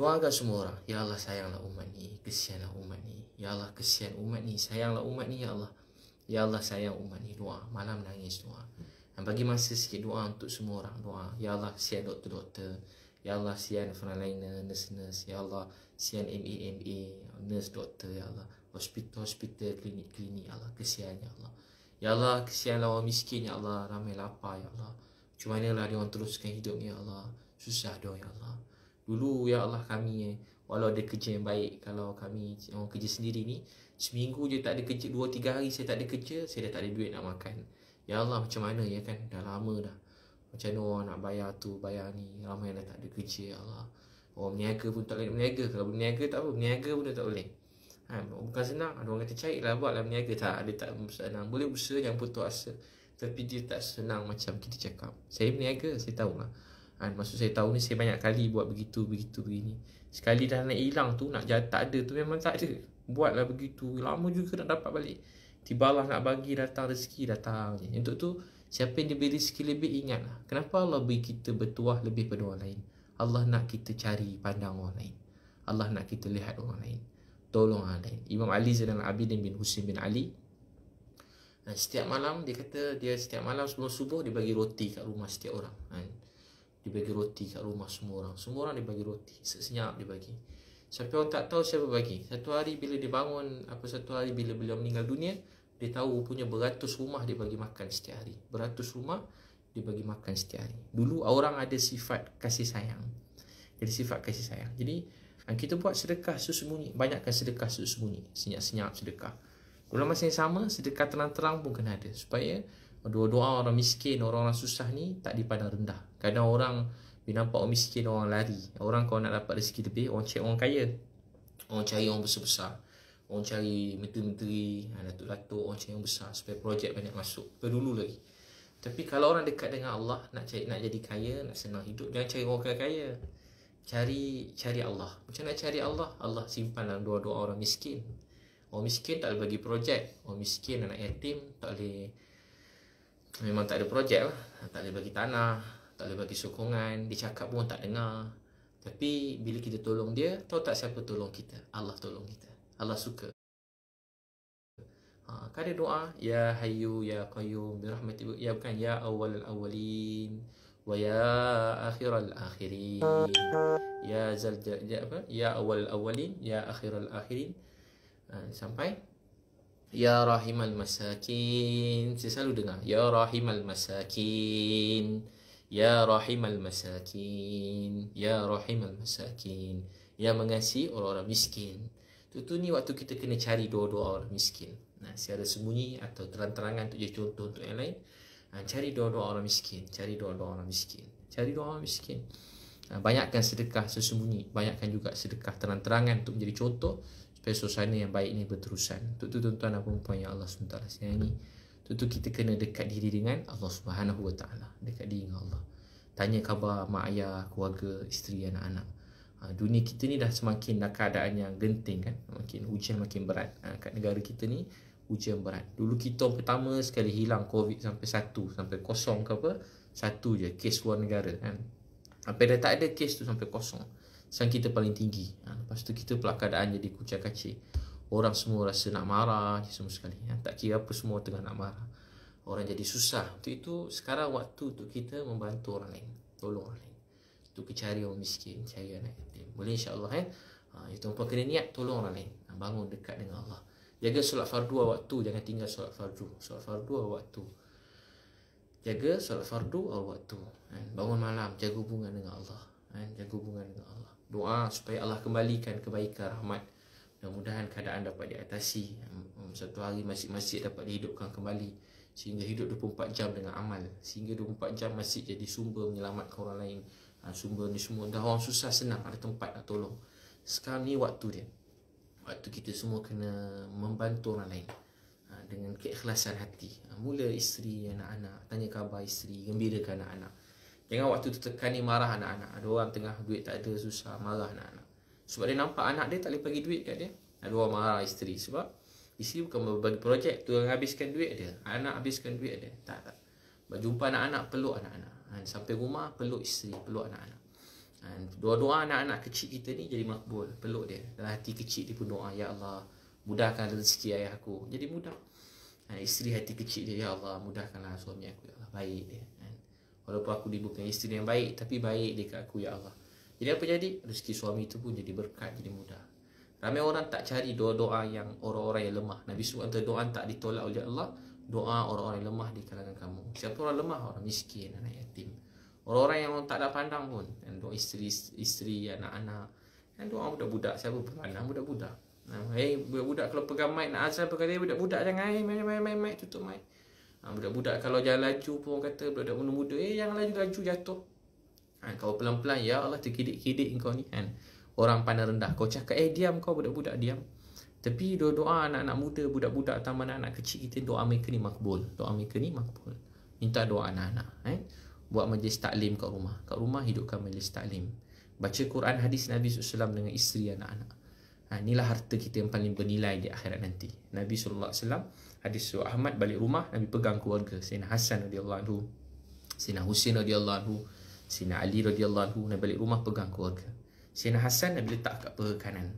Doakan semua orang. Ya Allah, sayanglah umat ni, kesianlah umat ni. Ya Allah, kesian umat ni, sayanglah umat ni ya Allah. Ya Allah, sayang umat ni. Doa malam, nangis doa. Dan bagi masa sikit doa untuk semua orang. Doa, ya Allah, sian doktor-doktor. Ya Allah, sian frontliner, nurse-nurse. Ya Allah, sian MA, nurse, doktor. Ya Allah, hospital, klinik-klinik. Ya Allah, kesian ya Allah. Ya Allah, kesianlah orang miskin ya Allah. Ramai lapar ya Allah. Macam manalah dia orang teruskan hidup ya Allah. Susah dia ya Allah. Dulu ya Allah kami walau ada kerja yang baik, kalau kami orang kerja sendiri ni, seminggu je tak ada kerja, 2-3 hari saya tak ada kerja, saya dah tak ada duit nak makan. Ya Allah, macam mana ya kan, dah lama dah. Macam mana orang nak bayar tu, bayar ni, ramai dah tak ada kerja ya Allah. Orang berniaga pun tak boleh berniaga. Kalau berniaga tak apa, berniaga pun dah tak boleh. Bukan senang, ada orang kata carilah buatlah berniaga. Tak, ada tak senang. Boleh usaha, jangan putus asa. Tapi dia tak senang macam kita cakap. Saya berniaga, saya tahulah. Maksud saya tahu ni, saya banyak kali buat begitu, begini. Sekali dah nak hilang tu, nak jatuh tak ada tu, memang tak ada. Buatlah begitu, lama juga nak dapat balik. Tibalah nak bagi datang rezeki, datang je. Untuk tu, siapa yang diberi rezeki lebih, ingatlah. Kenapa Allah beri kita bertuah lebih pada orang lain? Allah nak kita cari pandang orang lain. Allah nak kita lihat orang lain. Tolong orang lain. Imam Ali Zainal Abidin bin Husain bin Ali, setiap malam dia kata, dia setiap malam sebelum subuh dia bagi roti kat rumah setiap orang. Dia bagi roti kat rumah semua orang. Semua orang dia bagi roti, senyap dia bagi. Siapa orang tak tahu siapa bagi. Satu hari bila dia bangun, satu hari bila beliau meninggal dunia, dia tahu punya beratus rumah dia bagi makan setiap hari. Beratus rumah dia bagi makan setiap hari. Dulu orang ada sifat kasih sayang. Jadi sifat kasih sayang. Jadi kita buat sedekah sesembunyi. Banyakkan sedekah sesembunyi. Senyap-senyap sedekah. Dalam masa yang sama, sedekah terang-terang pun kena ada. Supaya doa-doa orang miskin, orang-orang susah ni tak dipandang rendah. Kadang orang bila nampak orang miskin, orang lari. Orang kalau nak dapat rezeki lebih, orang cari orang kaya. Orang cari orang besar-besar. Orang cari menteri-menteri, datuk-datuk, orang cari orang besar supaya projek banyak masuk. Dulu lagi. Tapi kalau orang dekat dengan Allah, nak jadi kaya, nak senang hidup, jangan cari orang kaya. Cari Allah. Macam nak cari Allah? Allah simpan dalam doa-doa orang miskin. Orang miskin tak boleh bagi projek. Orang miskin, anak yatim tak boleh, memang tak ada projek lah. Tak boleh bagi tanah, tak boleh bagi sokongan. Dia cakap pun tak dengar. Tapi bila kita tolong dia, tahu tak siapa tolong kita? Allah tolong kita. Allah suka. Kada doa, ya hayyu ya qayyum birahmatika, ya bukan, ya awwalal awwalin wa ya akhiral akhirin, ya zal ya awwalal awwalin, ya akhiral akhirin, sampai ya rahimal masakin. Saya selalu dengar ya rahimal masakin, ya rahimal masakin, ya rahimal masakin, ya mengasihi orang-orang miskin. Itu ni waktu kita kena cari doa-doa orang miskin. Secara sembunyi atau terang-terangan untuk jadi contoh untuk yang lain. Cari doa-doa orang miskin, cari doa-doa orang miskin, cari doa orang miskin. Banyakkan sedekah sesembunyi, banyakkan juga sedekah terang-terangan untuk menjadi contoh supaya suasana yang baik ini berterusan. Untuk tu tuan-tuan dan puan-puan yang Allah SWT sayangi, tentu kita kena dekat diri dengan Allah Subhanahu Wa Taala, dekat diri dengan Allah. Tanya khabar mak ayah, keluarga, isteri, anak-anak. Dunia kita ni dah semakin keadaan yang genting kan, makin ujian makin berat. Kat negara kita ni ujian berat. Dulu kita pertama sekali hilang COVID sampai 1, sampai kosong ke apa, 1 je kes luar negara kan. Sampai dah tak ada kes tu sampai kosong. Sekarang kita paling tinggi. Lepas tu kita pula keadaan jadi kucak-kacir. Orang semua rasa nak marah je semua sekali. Tak kira apa, semua tengah nak marah. Orang jadi susah. Untuk itu sekarang waktu untuk kita membantu orang lain, tolong orang lain. Untuk cari orang miskin, cari anak yatim. Boleh insya-Allah tuan-puan kena niat tolong orang lain. Bangun dekat dengan Allah. Jaga solat fardu waktu, jangan tinggal solat fardu. Solat fardu waktu. Jaga solat fardu waktu. Bangun malam, jaga hubungan dengan Allah. Jaga hubungan dengan Allah. Doa supaya Allah kembalikan kebaikan, rahmat. Mudah-mudahan keadaan dapat diatasi. Satu hari masjid-masjid dapat dihidupkan kembali, sehingga hidup 24 jam dengan amal, sehingga 24 jam masjid jadi sumber menyelamatkan orang lain. Sumber ni semua dah orang susah senang ada tempat nak tolong. Sekarang ni waktu dia. Waktu kita semua kena membantu orang lain dengan keikhlasan hati. Mula isteri, anak-anak, tanya khabar isteri, gembirakan anak-anak. Jangan waktu tu tekani marah anak-anak. Ada orang tengah duit tak ada, susah, marah anak-anak. Sebab dia nampak anak dia tak boleh bagi duit kat dia. Ada orang marah isteri. Sebab isteri bukan bagi projek tu yang habiskan duit dia, anak habiskan duit dia. Tak. Berjumpa anak-anak, peluk anak-anak. Sampai rumah, peluk isteri, peluk anak-anak. Doa-doa anak-anak kecil kita ni jadi makbul. Peluk dia. Dalam hati kecil dia pun doa, ya Allah, mudahkan rezeki ayah aku. Jadi mudah. Isteri hati kecil dia, ya Allah, mudahkanlah suami aku, ya Allah, baik dia. Walaupun aku bukan isteri yang baik, tapi baik dia kat aku, ya Allah. Jadi apa jadi? Rezeki suami itu pun jadi berkat, jadi mudah. Ramai orang tak cari doa-doa yang orang-orang yang lemah. Nabi SAW doa tak ditolak oleh Allah, doa orang-orang yang lemah di kalangan kamu. Siapa orang lemah? Orang miskin, anak yatim. Orang-orang yang tak ada pandang pun. Dan doa isteri, anak-anak. Dan doa budak-budak. Siapa berpandang? Budak-budak. Budak-budak kalau pegang mic nak azan berkata, budak-budak jangan mic, tutup mic. Budak-budak kalau jalan laju pun orang kata, budak-budak muda-muda, jangan laju-laju jatuh. Kau pelan-pelan, ya Allah, terkidik-kidik kau ni. Orang pandang rendah. Kau cakap, diam kau budak-budak, diam. Tapi doa anak-anak muda, budak-budak, tambah anak-anak kecil kita, doa mereka ni makbul. Doa mereka ni makbul. Minta doa anak-anak. Buat majlis taklim kat rumah. Kat rumah hidupkan majlis taklim. Baca Quran, hadis Nabi SAW dengan isteri, anak-anak. Inilah harta kita yang paling bernilai di akhirat nanti. Nabi SAW, hadis surah Ahmad, balik rumah, Nabi pegang keluarga. Sayyidina Hasan radhiyallahu anhu, Sayyidina Husin radhiyallahu anhu, Sayyidina Ali radhiyallahu anhu. Nabi balik rumah pegang keluarga. Sayyidina Hasan Nabi letak kat paha kanan.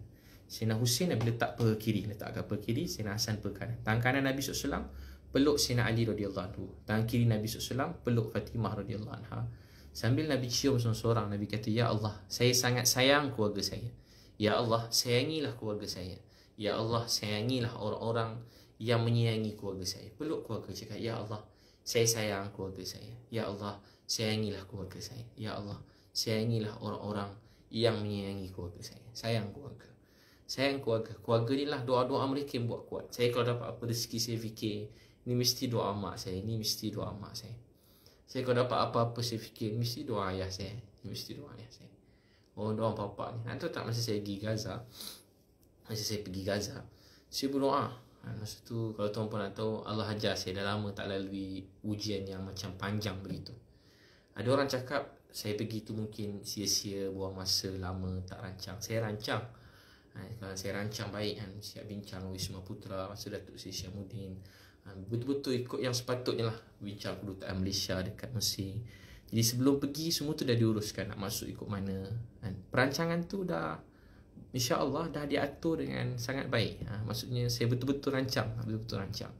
Sayyidina Husin Nabi letak paha kiri. Letak kat paha kiri, Sayyidina Hasan paha kanan. Tangan kanan Nabi SAW peluk Sayyidina Ali radhiyallahu anhu. Tangan kiri Nabi SAW peluk Fatimah radhiyallahu anha. Sambil Nabi cium seorang-seorang, Nabi kata, ya Allah, saya sangat sayang keluarga saya. Ya Allah, sayangilah keluarga saya. Ya Allah, sayangilah orang-orang yang menyayangi keluarga saya. Peluk keluarga, cakap, ya Allah, saya sayang keluarga saya. Ya Allah, sayangilah keluarga saya. Ya Allah, sayangilah orang-orang yang menyayangi keluarga saya. Sayang keluarga. Sayang keluarga. Keluarga ni lah doa-doa mereka yang buat kuat. Saya kalau dapat apa rezeki, saya fikir, ni mesti doa mak saya, ni mesti doa mak saya. Saya kalau dapat apa-apa, saya fikir, mesti doa ayah saya, ni mesti doa ayah saya. Oh, doa bapak ni. Nanti tak masa saya pergi Gaza. Masa saya pergi Gaza, saya berdoa. Masa tu kalau tuan-tuan nak tahu, Allah ajar saya dah lama tak lalui ujian yang macam panjang begitu. Ada orang cakap saya pergi tu mungkin sia-sia, buang masa lama, tak rancang. Saya rancang. Kalau saya rancang baik kan, siap bincang Wisma Putra, masa Datuk Seri Syamudin. Betul-betul ikut yang sepatutnya lah. Bincang kedutaan Malaysia dekat Mesir. Jadi sebelum pergi, semua tu dah diuruskan, nak masuk ikut mana. Perancangan tu dah, insya-Allah dah diatur dengan sangat baik. Maksudnya saya betul-betul rancang, betul-betul rancang.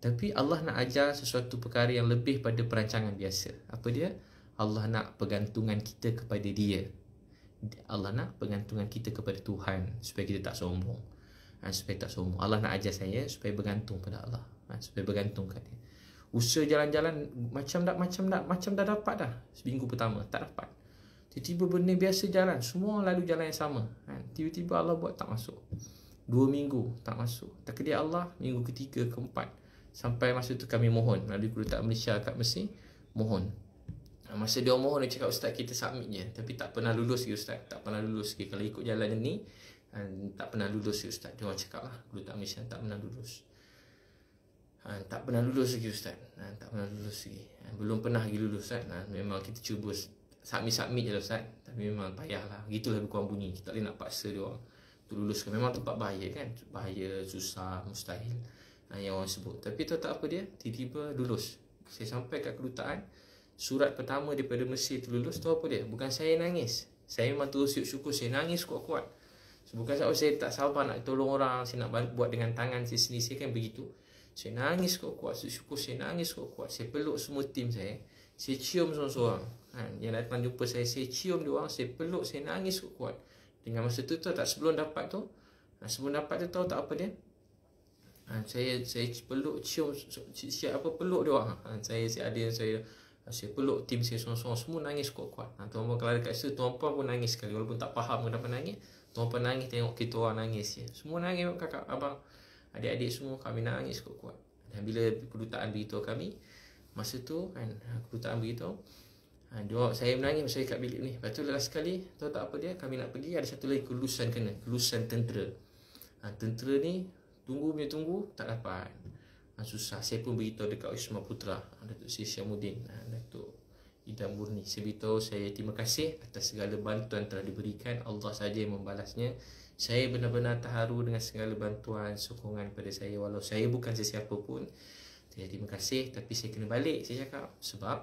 Tapi Allah nak ajar sesuatu perkara yang lebih pada perancangan biasa. Apa dia? Allah nak pergantungan kita kepada Dia. Allah nak pergantungan kita kepada Tuhan, supaya kita tak sombong. Supaya tak sombong. Allah nak ajar saya supaya bergantung pada Allah. Supaya bergantung pada Dia. Usaha jalan-jalan macam dah dapat dah. Seminggu pertama tak dapat. Tiba-tiba benda biasa jalan, semua lalu jalan yang sama. Tiba-tiba Allah buat tak masuk. 2 minggu tak masuk. Takdir Allah, minggu ketiga, keempat. Sampai masa tu kami mohon melalui kedutaan Malaysia kat Mesir, mohon. Masa dia mohon, dia cakap, Ustaz kita submit je, tapi tak pernah lulus ke Ustaz. Tak pernah lulus ke. Kalau ikut jalan ni, tak pernah lulus ke Ustaz. Dia orang cakap lah, kedutaan Malaysia tak pernah lulus. Tak pernah lulus lagi Ustaz. Tak pernah lulus lagi. Belum pernah lagi lulus Ustaz. Memang kita cuba submit je lah Ustaz. Tapi memang payah lah. Gitulah lebih kurang bunyi. Kita tak boleh nak paksa dia orang untuk luluskan. Memang tempat bahaya kan. Bahaya, susah, mustahil. Yang orang sebut. Tapi tahu tak apa dia? Tiba-tiba lulus. Saya sampai kat kedutaan. Surat pertama daripada Mesir tu lulus. Tahu apa dia? Bukan saya nangis. Saya memang terus syukur. Saya nangis kuat-kuat. Bukan sebab saya tak sabar nak tolong orang. Saya nak buat dengan tangan saya sendiri. Saya kan begitu. Saya nangis kuat-kuat, syukur saya nangis kuat-kuat. Saya peluk semua tim saya. Saya cium seorang-seorang. Yang datang jumpa saya cium dia orang, saya peluk, saya nangis kuat-kuat. Dengan masa tu tak sebelum dapat tu. Sebelum dapat tu tahu tak apa dia? Saya peluk, cium, siap apa peluk dia orang. Saya ada yang saya Saya peluk tim saya seorang-seorang, semua nangis kuat-kuat. Tuan-puan kalau dekat situ, tuan-puan pun nangis sekali. Walaupun tak faham kenapa nangis, tuan-puan nangis tengok kita orang nangis. Semua nangis, kakak, abang, adik-adik semua kami nangis kuat-kuat. Dan bila kedutaan beritahu kami, masa tu kan, kedutaan beritahu, saya menangis saya kat bilik ni. Lepas tu last sekali, tahu tak apa dia, kami nak pergi, ada satu lagi kelulusan kena, kelulusan tentera. Tentera ni, tunggu, tak dapat. Susah. Saya pun beritahu dekat Wisma Putra, Datuk Seri Syamuddin, Datuk Ida Murni. Saya beritahu saya terima kasih atas segala bantuan telah diberikan. Allah saja yang membalasnya. Saya benar-benar terharu dengan segala bantuan, sokongan pada saya. Walau saya bukan sesiapa pun, saya terima kasih. Tapi saya kena balik, saya cakap. Sebab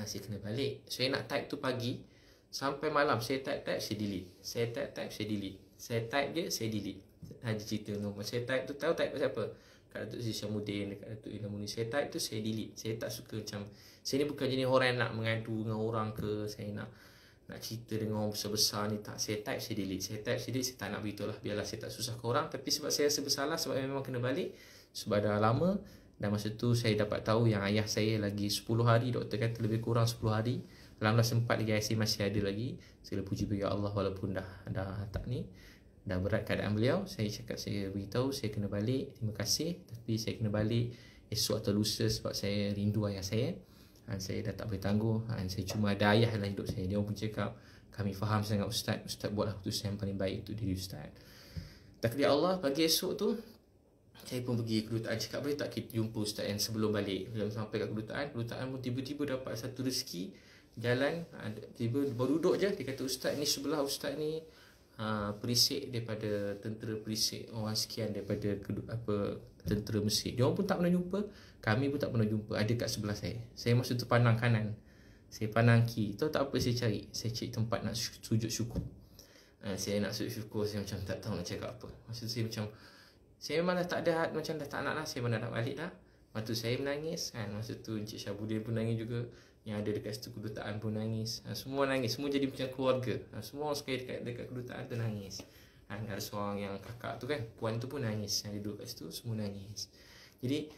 saya kena balik. Saya nak type tu pagi sampai malam. Saya type, saya delete. Saya type, saya delete. Saya type je, saya delete. Haji cerita nombor. Saya type tu, tahu type pasal apa? Kat Datuk Seri Syamuddin, dekat Datuk Ida Murni. Saya type tu, saya delete. Saya tak suka macam, saya ni bukan jenis orang yang nak mengadu dengan orang ke. Saya nak cerita dengan orang besar-besar ni, tak. Saya type, saya delete. Saya type, saya delete. Saya tak nak beritahu lah, biarlah saya tak susah ke orang. Tapi sebab saya rasa bersalah, sebab memang kena balik, sebab dah lama. Dan masa tu saya dapat tahu yang ayah saya lagi 10 hari, doktor kata lebih kurang 10 hari. Alhamdulillah sempat lagi, ayah saya masih ada lagi. Segala puji bagi Allah, walaupun dah tak ni, dah berat keadaan beliau. Saya cakap, saya beritahu saya kena balik, terima kasih, tapi saya kena balik esok atau lusa sebab saya rindu ayah saya. Saya dah tak boleh tangguh. Saya cuma ada ayah dalam hidup saya. Dia pun cakap, kami faham sangat Ustaz, Ustaz buatlah keputusan yang paling baik untuk diri Ustaz. Takdir Allah, pagi esok tu saya pun pergi kedutaan, cakap boleh tak kita jumpa Ustaz yang sebelum balik. Belum sampai kat kedutaan pun tiba-tiba dapat satu rezeki jalan. Tiba baru duduk je, dia kata, Ustaz ni sebelah Ustaz ni perisik daripada tentera perisik, orang sekian daripada tentera Mesir. Dia orang pun tak pernah jumpa, kami pun tak pernah jumpa. Ada kat sebelah saya. Saya masa tu pandang kanan, saya pandang kiri. Tahu tak apa saya cari? Saya cari tempat nak sujud syukur. Saya nak sujud syukur, saya macam tak tahu nak cakap apa. Masa tu saya macam, saya memang dah tak ada, macam dah tak nak lah, saya mana nak balik dah. Lepas tu saya menangis kan. Masa tu Encik Syabuddin pun nangis juga, yang ada dekat situ kedutaan pun nangis. Semua nangis, semua jadi macam keluarga. Semua orang sekali dekat kedutaan tu nangis. Ada seorang yang kakak tu kan, puan tu pun nangis, yang duduk kat situ semua nangis. Jadi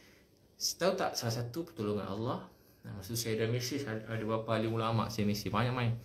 tahu tak, salah satu pertolongan Allah. Masa tu saya dah mesej, ada beberapa ahli ulama saya mesej, banyak main.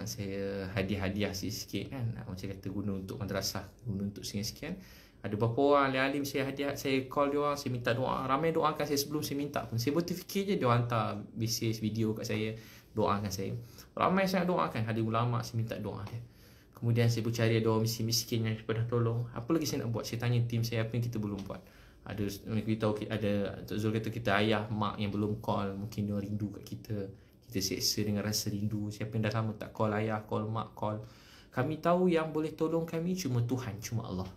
Saya hadiah sikit kan, macam kata guna untuk madrasah, guna untuk sekian-sekian. Ada beberapa orang alim saya hadiah, saya call dia orang, saya minta doa. Ramai doakan saya sebelum saya minta pun. Saya berfikir je, dia hantar message video kat saya, doakan saya. Ramai sangat doakan, ada ulama saya minta doa dia. Kemudian saya pun cari ada orang miskin yang pernah tolong. Apa lagi saya nak buat? Saya tanya tim saya apa yang kita belum buat. Ada beritahu, ada Tok Zul kata kita ayah, mak yang belum call, mungkin dia rindu kat kita. Kita seksa dengan rasa rindu. Siapa yang dah lama tak call ayah, call mak, call. Kami tahu yang boleh tolong kami cuma Tuhan, cuma Allah.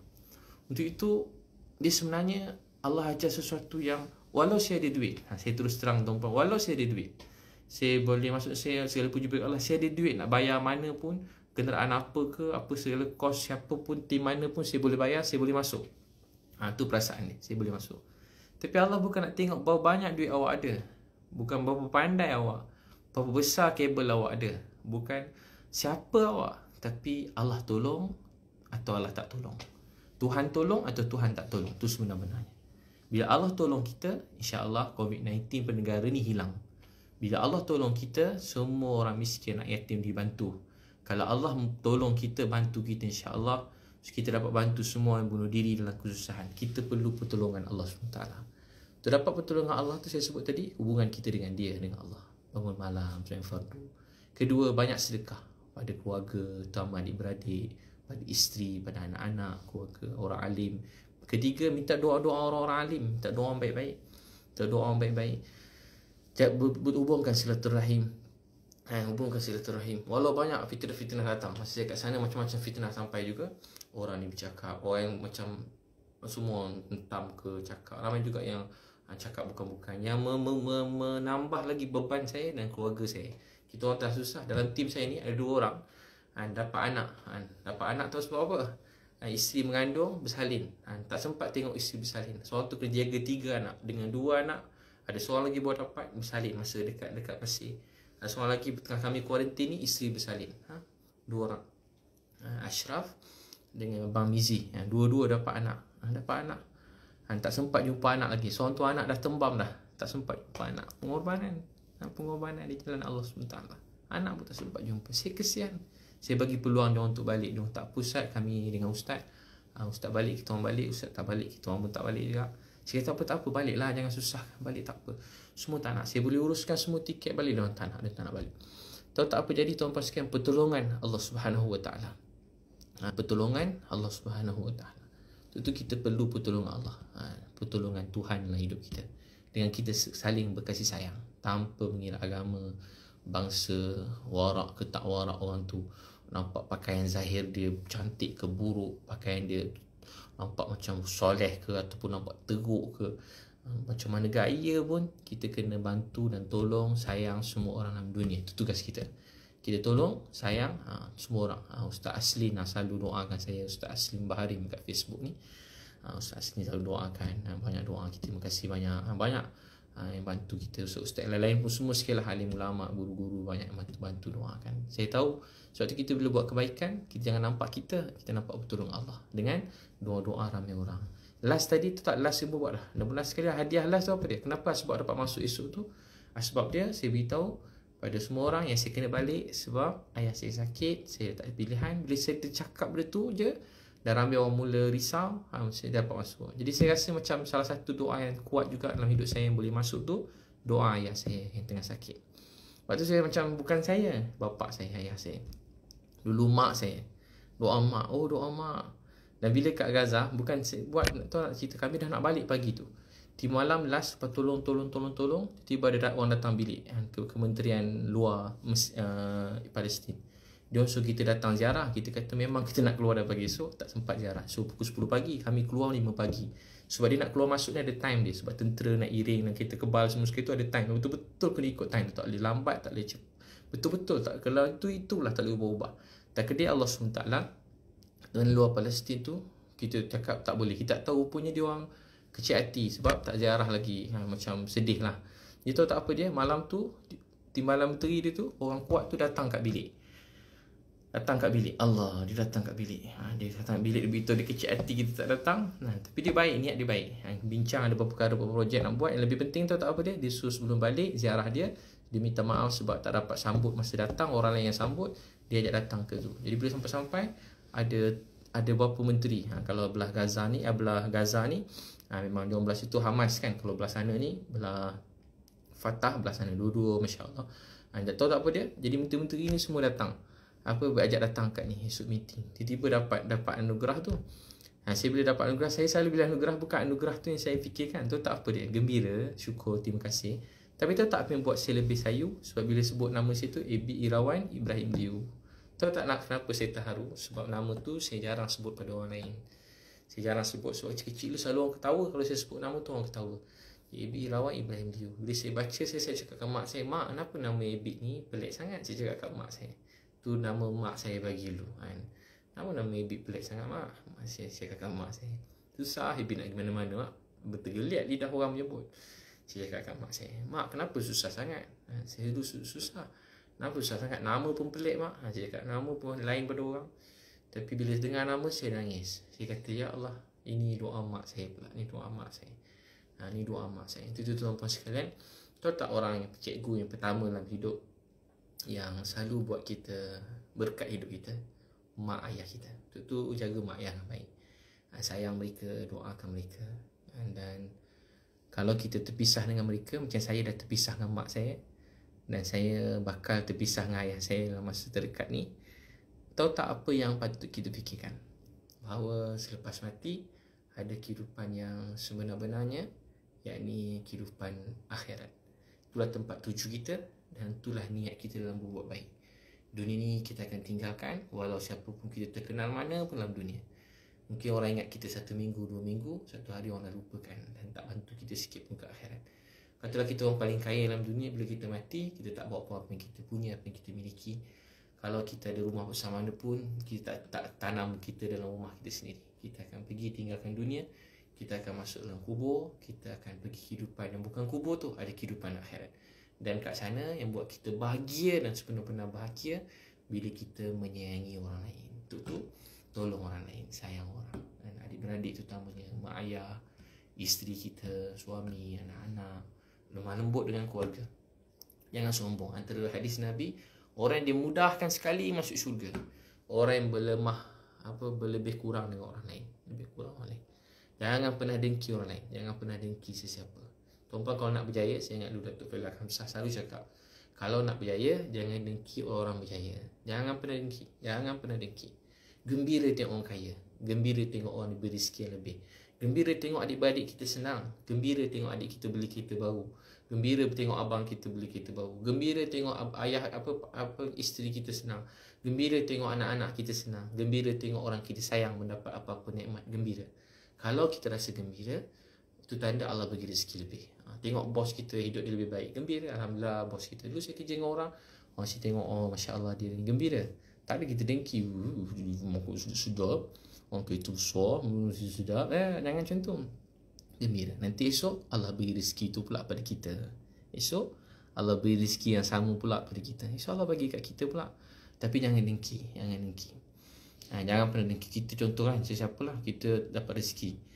Untuk itu, dia sebenarnya Allah ajar sesuatu yang, walau saya ada duit, saya terus terang tuan-tuan, walau saya ada duit, saya boleh, maksud saya segala puji bagi Allah, saya ada duit nak bayar mana pun, kenderaan apa ke, apa segala kos siapa pun, tim mana pun saya boleh bayar, saya boleh masuk. Tu perasaan dia, saya boleh masuk. Tapi Allah bukan nak tengok berapa banyak duit awak ada, bukan berapa pandai awak, berapa besar kabel awak ada, bukan siapa awak, tapi Allah tolong atau Allah tak tolong. Tuhan tolong atau Tuhan tak tolong. Itu sebenarnya. Bila Allah tolong kita, insya-Allah COVID-19 pada negara ni hilang. Bila Allah tolong kita, semua orang miskin, anak yatim dibantu. Kalau Allah tolong kita, bantu kita, insya-Allah kita dapat bantu semua yang bunuh diri dalam kesusahan. Kita perlu pertolongan Allah SWT. Untuk dapat pertolongan Allah tu saya sebut tadi, hubungan kita dengan dia, dengan Allah. Bangun malam, sembahyang fardu. Kedua, banyak sedekah pada keluarga, terutama adik-beradik, pada isteri, pada anak-anak, keluarga, orang alim. Ketiga, minta doa-doa orang-orang alim, minta doa orang baik-baik. Minta doa orang baik-baik. Hubungkan silaturahim. Hubungkan silaturahim. Walau banyak fitnah-fitnah datang. Masa saya kat sana, macam-macam fitnah sampai juga. Orang ni bercakap, orang yang macam semua hentam ke cakap. Ramai juga yang cakap bukan-bukan, yang menambah lagi beban saya dan keluarga saya. Kita orang tak susah. Dalam tim saya ni ada 2 orang dapat anak tahu sebab apa? Isteri mengandung bersalin, tak sempat tengok isteri bersalin. Seorang tu kena jaga 3 anak dengan 2 anak. Ada seorang lagi buat dapat bersalin masa dekat Pasir. Ada seorang lagi tengah kami kuarantin ni, isteri bersalin. 2 orang, Ashraf dengan Bang Mizi, dua-dua dapat anak. Tak sempat jumpa anak lagi. Seorang tu anak dah tembam dah, tak sempat jumpa anak. Pengorbanan. pengorbanan di jalan Allah SWT. Anak pun tak sempat jumpa. Saya kesian. Saya bagi peluang dia untuk balik. Dia tak pusat kami dengan ustaz. Ustaz balik, kita orang balik. Ustaz tak balik, kita orang pun tak balik juga. Saya kata apa tak apa, baliklah, jangan susah. Balik tak apa. Semua tak nak. Saya boleh uruskan semua tiket balik. Dia orang tak nak. Dia tak nak balik. Tahu tak apa jadi, tuan pastikan pertolongan Allah Subhanahu Wa Taala. Pertolongan Allah Subhanahu Wa Taala. Itu kita perlu pertolongan Allah. Pertolongan Tuhan dalam hidup kita. Dengan kita saling berkasih sayang tanpa mengira agama, bangsa, warak ke tak warak orang tu. Nampak pakaian zahir dia cantik ke buruk, pakaian dia nampak macam soleh ke ataupun nampak teruk ke, macam mana gaya pun, kita kena bantu dan tolong, sayang semua orang dalam dunia. Itu tugas kita. Kita tolong, sayang semua orang. Ustaz Aslin selalu doakan saya, Ustaz Aslin Baharim kat Facebook ni. Ustaz Aslin selalu doakan, banyak doa kita. Terima kasih banyak yang bantu kita. Ustaz lain-lain pun semua sekali lah, alim ulama, guru-guru banyak yang bantu doakan. Saya tahu sebab tu kita bila buat kebaikan, kita jangan nampak kita nampak pertolongan Allah dengan doa-doa ramai orang. Last tadi tu tak last saya buat dah. 16 sekali lah. Hadiah last tu apa dia? Kenapa? Sebab dapat masuk esok tu. Sebab dia saya beritahu pada semua orang yang saya kena balik sebab ayah saya sakit, saya tak ada pilihan. Bila saya tercakap benda tu je, dah ramai orang mula risau, saya dapat masuk. Jadi saya rasa macam salah satu doa yang kuat juga dalam hidup saya yang boleh masuk tu, doa ayah saya yang tengah sakit. Lepas tu saya macam, bukan saya, bapak saya, ayah saya. Dulu mak saya, doa mak, doa mak. Dan bila kat Gaza, bukan saya buat, tahu nak cerita, kami dah nak balik pagi tu. Di malam last, tolong, tiba ada orang datang bilik ke Kementerian Luar Palestin. Dia suruh kita datang ziarah. Kita kata memang kita nak keluar dah pagi esok, tak sempat ziarah. So pukul 10 pagi, kami keluar 5 pagi. Sebab dia nak keluar masuk ni ada time dia. Sebab tentera nak iring dan kita kebal semua sekali tu ada time. Betul-betul kena ikut time tu. Tak boleh lambat, tak boleh cepat. Betul-betul tak. Kalau itulah tak boleh ubah-ubah. Tak kedai Allah SWT dan luar Palestin tu, kita cakap tak boleh. Kita tak tahu rupanya dia orang kecil hati sebab tak ziarah lagi. Macam sedih lah. Dia tahu tak apa dia, malam tu, di malam teri dia tu, orang kuat tu datang kat bilik. Allah, dia datang kat bilik. Dia datang kat bilik, dia beritahu dia kecil hati kita tak datang. Tapi dia baik, niat dia baik. Bincang ada beberapa perkara, beberapa projek nak buat. Yang lebih penting tahu tak apa dia, dia suruh sebelum balik ziarah dia minta maaf sebab tak dapat sambut masa datang, orang lain yang sambut, dia ajak datang ke tu. Jadi bila sampai-sampai ada beberapa menteri. Kalau belah Gaza ni, memang dia belah situ Hamas kan. Kalau belah sana ni belah Fatah, belah sana dua-dua, masya-Allah. Tahu tak apa dia? Jadi menteri-menteri ni semua datang. Ajak datang kat ni esok meeting. Tiba-tiba dapat anugerah tu. Saya bila dapat anugerah, saya selalu bila anugerah, bukan anugerah tu yang saya fikirkan. Tahu tak apa dia? Gembira, syukur, terima kasih. Tapi tahu tak apa yang buat saya lebih sayu? Sebab bila sebut nama saya tu, AB Irawan Ibrahim Liu. Tahu tak nak kenapa saya terharu? Sebab nama tu saya jarang sebut pada orang lain. Saya jarang sebut. Sebab kecil-kecil selalu orang ketawa kalau saya sebut nama tu, orang ketawa. AB Irawan Ibrahim Liu. Bila saya baca, saya cakap kat mak saya, "Mak, kenapa nama AB ni pelik sangat?" Saya cakap kat mak saya. Tu nama mak saya bagi dulu kan. Nama AB pelik sangat mak. Saya cakap kat mak saya. Susah AB nak pergi mana-mana mak. Bertergeliat lidah orang menyebut. Saya cakap kat mak saya, "Mak, kenapa susah sangat?" Saya dulu susah. Kenapa susah sangat? Nama pun pelik mak. Saya cakap nama pun lain pada orang. Tapi bila dengar nama saya nangis. Saya kata, "Ya Allah, ini doa mak saya pula. Ini doa mak saya." Ini doa mak saya. Itu tuan-tuan sekalian. Tahu tak orang yang cikgu yang pertama dalam hidup yang selalu buat kita berkat hidup kita? Mak ayah kita. Itu jaga mak ayah dengan baik. Sayang mereka, doakan mereka. Dan kalau kita terpisah dengan mereka, macam saya dah terpisah dengan mak saya, dan saya bakal terpisah dengan ayah saya dalam masa terdekat ni, tahu tak apa yang patut kita fikirkan? Bahawa selepas mati ada kehidupan yang sebenar-benarnya, yakni kehidupan akhirat. Itulah tempat tuju kita dan itulah niat kita dalam berbuat baik. Dunia ni kita akan tinggalkan, walau siapa pun kita terkenal mana pun dalam dunia. Mungkin orang ingat kita 1 minggu, 2 minggu, satu hari orang dah lupakan dan tak bantu kita sikit pun ke akhirat. Katalah kita orang paling kaya dalam dunia, bila kita mati, kita tak bawa apa-apa yang kita punya, apa yang kita miliki. Kalau kita ada rumah besar mana pun, kita tak tanam kita dalam rumah kita sendiri. Kita akan pergi tinggalkan dunia, kita akan masuk dalam kubur, kita akan pergi kehidupan yang bukan kubur tu, ada kehidupan akhirat. Dan kat sana yang buat kita bahagia dan sepenuh-penuh bahagia bila kita menyayangi orang lain. Itu tu tolong orang lain, sayang orang. Dan adik-beradik terutamanya, mak ayah, isteri kita, suami, anak-anak, lemah lembut dengan keluarga. Jangan sombong. Antara hadis Nabi, orang yang dimudahkan sekali masuk syurga. Orang yang berlebih kurang dengan orang lain. Lebih kurang orang lain. Jangan pernah dengki orang lain. Jangan pernah dengki sesiapa. Tuan-tuan kalau nak berjaya, saya ingat dulu Datuk Felak Hamzah selalu cakap, kalau nak berjaya, jangan dengki orang berjaya. Jangan pernah dengki. Jangan pernah dengki. Gembira tengok orang kaya. Gembira tengok orang diberi rezeki yang lebih. Gembira tengok adik-beradik kita senang. Gembira tengok adik kita beli kereta baru. Gembira tengok abang kita beli kereta baru. Gembira tengok ayah isteri kita senang. Gembira tengok anak-anak kita senang. Gembira tengok orang kita sayang mendapat apa-apa nikmat. Gembira. Kalau kita rasa gembira, itu tanda Allah bagi rezeki lebih. Tengok bos kita hidup dia lebih baik. Gembira. Alhamdulillah bos kita. Dulu saya kerja dengan orang saya tengok, oh Masya Allah dia ni gembira. Tak ada kita dengki. Sedap. Orang kereta besar, sedap. Jangan macam tu. Gembira. Nanti esok Allah beri rezeki tu pula pada kita. Esok Allah beri rezeki yang sama pula pada kita. Esok Allah bagi kat kita pula. Tapi jangan dengki. Jangan dengki. Jangan pernah dengki. Kita contoh kan, siapalah kita dapat rezeki.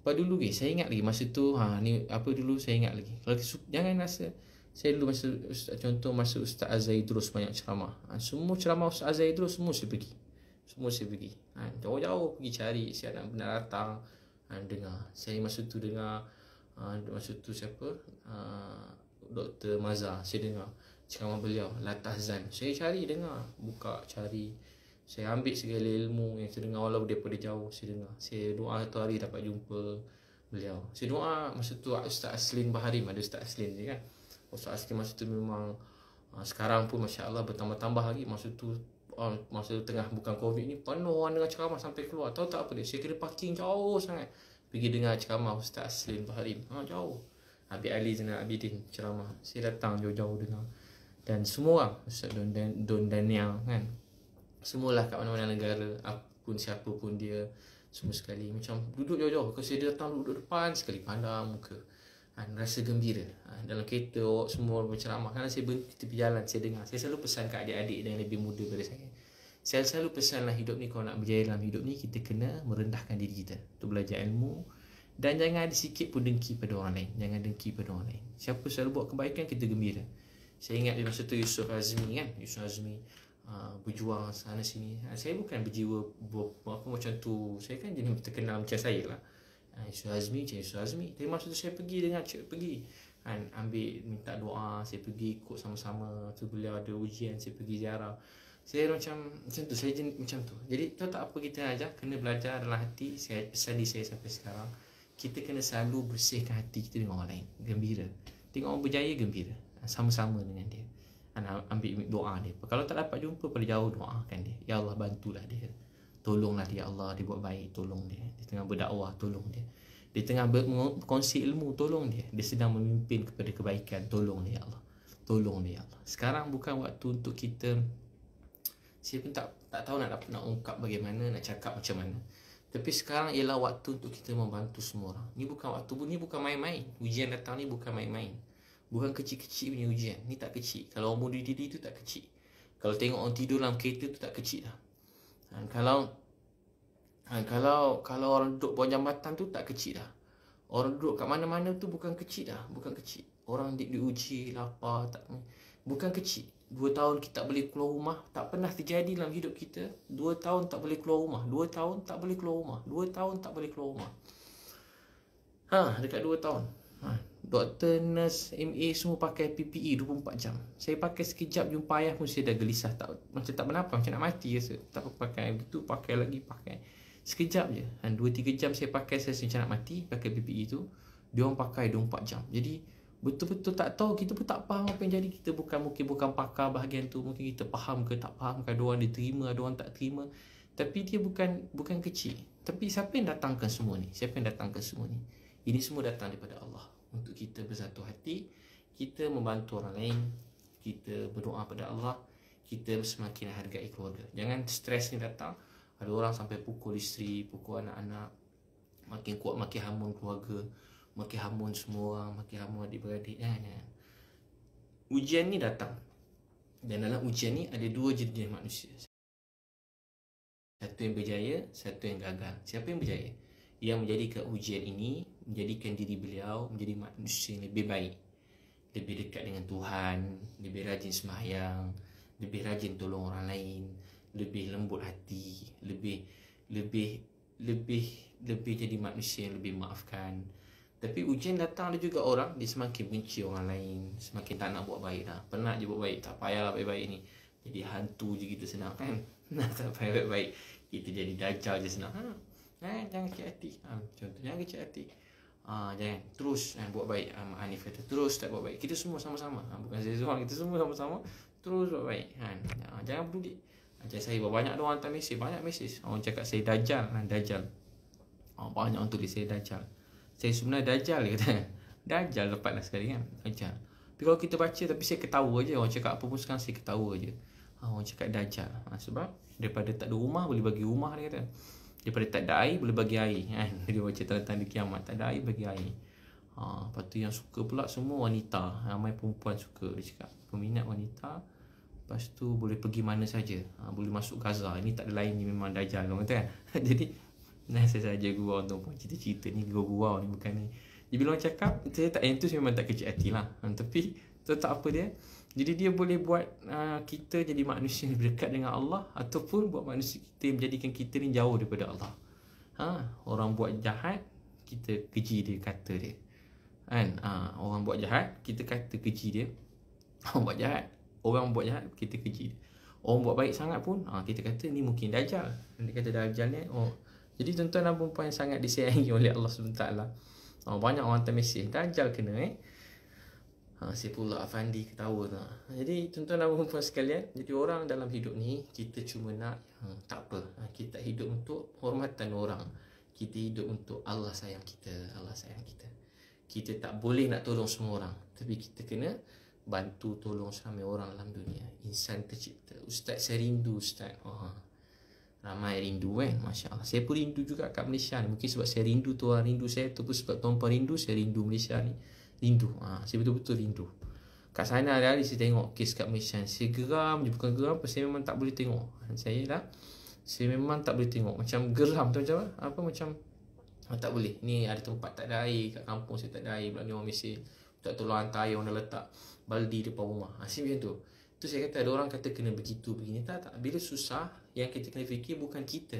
Pada dulu saya ingat lagi masa tu, ni apa dulu saya ingat lagi. Kalau jangan rasa, saya dulu masa Ustaz Azhar Idrus banyak ceramah. Semua ceramah Ustaz Azhar Idrus semua saya pergi. Jauh-jauh pergi cari, saya nak benar datang dengar. Saya masa tu dengar siapa? Dr. Mazhar, saya dengar ceramah beliau, Latahzan. Saya cari dengar, buka cari. Saya ambil segala ilmu yang saya dengar walaupun daripada jauh saya dengar. Saya doa satu hari dapat jumpa beliau. Saya doa masa tu Ustaz Aslin Baharim, ada Ustaz Aslin je kan. Ustaz Aslin masa tu memang sekarang pun Masya Allah bertambah-tambah lagi. Masa tengah bukan Covid ni penuh orang dengar ceramah sampai keluar. Tahu tak apa dia? Saya kena parking jauh sangat pergi dengar ceramah Ustaz Aslin Baharim. Jauh. Habib Ali Zainal Abidin ceramah. Saya datang jauh-jauh dengar. Dan semua orang, Ustaz Don Daniel kan, semualah kat mana-mana negara, siapa pun dia, semua sekali macam duduk jauh-jauh. Kalau saya datang duduk depan sekali, pandang muka, rasa gembira. Dalam kereta semua berceramah, kerana saya berhenti tepi jalan, saya dengar. Saya selalu pesan kat adik-adik yang lebih muda daripada saya selalu pesanlah, hidup ni kalau nak berjaya dalam hidup ni, kita kena merendahkan diri kita untuk belajar ilmu. Dan jangan ada sikit pun dengki pada orang lain. Jangan dengki pada orang lain. Siapa selalu buat kebaikan, kita gembira. Saya ingat di masa tu Yusuf Azmi kan, berjuang sana sini. Saya bukan berjiwa apa macam tu. Saya kan jenis terkenal macam saya lah. Yusuf Azmi. Tapi masa tu saya pergi ambil minta doa. Saya pergi ikut sama-sama. Tu beliau ada ujian, saya pergi ziarah. Saya macam tu. Saya jenis macam tu. Jadi tahu tak apa kita ajar, kena belajar dalam hati. Saya pesan di saya sampai sekarang, kita kena selalu bersihkan hati kita dengan orang lain. Gembira. Tengok orang berjaya, gembira. Sama-sama dengan dia. Ambil doa dia. Kalau tak dapat jumpa, pada jauh doakan dia. Ya Allah, bantulah dia. Tolonglah dia, Allah. Dia buat baik, tolong dia. Dia tengah berdakwah, tolong dia. Dia tengah berkongsi ilmu, tolong dia. Dia sedang memimpin kepada kebaikan, tolong dia, ya Allah. Tolong dia, ya Allah. Sekarang bukan waktu untuk kita, saya pun tak tahu nak ungkap bagaimana, nak cakap macam mana. Tapi sekarang ialah waktu untuk kita membantu semua orang. Ni bukan waktu, ni bukan main-main. Ujian datang ni bukan main-main. Bukan kecil-kecil punya ujian. Ni tak kecil. Kalau orang bunuh diri tu tak kecil. Kalau tengok orang tidur dalam kereta tu tak kecil lah. Kalau orang duduk bawah jambatan tu tak kecil dah. Orang duduk kat mana-mana tu bukan kecil dah. Bukan kecil. Orang diuji, lapar, bukan kecil. 2 tahun kita tak boleh keluar rumah. Tak pernah terjadi dalam hidup kita. 2 tahun tak boleh keluar rumah. 2 tahun tak boleh keluar rumah. 2 tahun tak boleh keluar rumah. Dekat 2 tahun. Doktor, nurse, MA semua pakai PPE 24 jam. Saya pakai sekejap jumpa ayah pun saya dah gelisah. Macam tak bernafas, macam nak mati rasa. Tak pakai begitu, pakai sekejap je. 2-3 jam saya pakai, saya macam nak mati pakai PPE tu. Dia orang pakai 24 jam. Jadi betul-betul tak tahu, kita pun tak faham apa yang jadi. Kita mungkin bukan pakar bahagian tu. Mungkin kita faham ke tak faham ke, ada orang diterima, ada orang tak terima. Tapi dia bukan kecil. Tapi siapa yang datangkan semua ni? Ini semua datang daripada Allah. Untuk kita bersatu hati, kita membantu orang lain, kita berdoa pada Allah, kita semakin hargai keluarga. Jangan stres ni datang, ada orang sampai pukul isteri, pukul anak-anak, makin kuat makin hamun keluarga, makin hamun semua orang, makin hamun adik-beradik. Ujian ni datang. Dan dalam ujian ni ada 2 jenis manusia. Satu yang berjaya, satu yang gagal. Siapa yang berjaya? Yang menjadikan ujian ini, menjadikan diri beliau menjadi manusia yang lebih baik. lebih dekat dengan Tuhan, lebih rajin sembahyang, lebih rajin tolong orang lain, lebih lembut hati, lebih lebih lebih lebih jadi manusia yang lebih maafkan. Tapi ujian datang, ada juga orang dia semakin benci orang lain, semakin tak nak buat baik dah. Penat je buat baik, tak payahlah baik-baik ni. Jadi hantu je kita senang kan. Tak payah baik-baik, kita jadi dajjal je senang. Jangan kecil hati. Contoh, jangan kecil hati. Jangan terus buat baik. Hanif kata terus tak buat baik. Kita semua sama-sama. Bukan saya seorang, kita semua sama-sama terus buat baik. Jangan peduli. Macam saya banyak orang hantar mesej, banyak mesej. Orang cakap saya dajjal, dajjal. Banyak orang tulis saya dajjal. Saya sebenarnya dajjal, dia kata. Dajjal lepaslah sekali kan. Dajjal. Tapi kalau kita baca, tapi saya ketawa je. Orang cakap apa pun sekarang saya ketawa je. Orang cakap dajjal. Sebab daripada tak ada rumah boleh bagi rumah, dia kata. Daripada tak ada air boleh bagi air kan. Dia baca tanda-tanda kiamat. Tak ada air bagi air. Lepas tu yang suka pula semua wanita. Ramai perempuan suka, dia cakap. Peminat wanita. Lepas tu boleh pergi mana saja. Boleh masuk Gaza. Ini tak ada lain, ni memang dajjal, orang kata kan. Jadi saya saja gurau tu pun cerita-cerita ni, gurau ni bukan ni. Jadi bila orang cakap, saya tak entus, memang tak kecil hati lah. Tapi tak apa dia. Jadi dia boleh buat kita jadi manusia yang dekat dengan Allah, ataupun buat manusia kita, menjadikan kita ni jauh daripada Allah. Orang buat jahat, kita keji dia, kata dia kan. Orang buat jahat, kita kata keji dia. Orang buat jahat, kita keji dia. Orang buat baik sangat pun, kita kata ni mungkin dajjal. Dia kata dajjal ni. Jadi tuan-tuan dan puan yang sangat disayangi oleh Allah SWT. Banyak orang hantar mesej, dajjal kena saya pula Afandi ketawa tu. Jadi tuan-tuan dan puan sekalian, jadi orang dalam hidup ni, kita cuma nak tak apa, kita hidup untuk hormatan orang. Kita hidup untuk Allah sayang kita. Allah sayang kita. Kita tak boleh nak tolong semua orang, tapi kita kena bantu tolong ramai orang dalam dunia. Insan tercipta. Ustaz, saya rindu Ustaz. Ramai rindu kan, Masya Allah. Saya pun rindu juga kat Malaysia ni. Mungkin sebab saya rindu tu orang rindu saya, ataupun sebab tuan-tuan rindu, saya rindu Malaysia ni. Rindu, saya betul-betul rindu. Kat sana hari-hari saya tengok kes kat Malaysia, saya geram je. Bukan geram, saya memang tak boleh tengok. Saya memang tak boleh tengok. Macam geram tu, macam apa, macam tak boleh. Ni ada tempat tak ada air, kat kampung saya tak ada air. Belakang ni orang mesej, tak tolong hantar air, orang dah letak baldi depan rumah. Macam tu. Tu saya kata, ada orang kata kena begitu, begini. Tak. Bila susah, yang kita kena fikir bukan kita.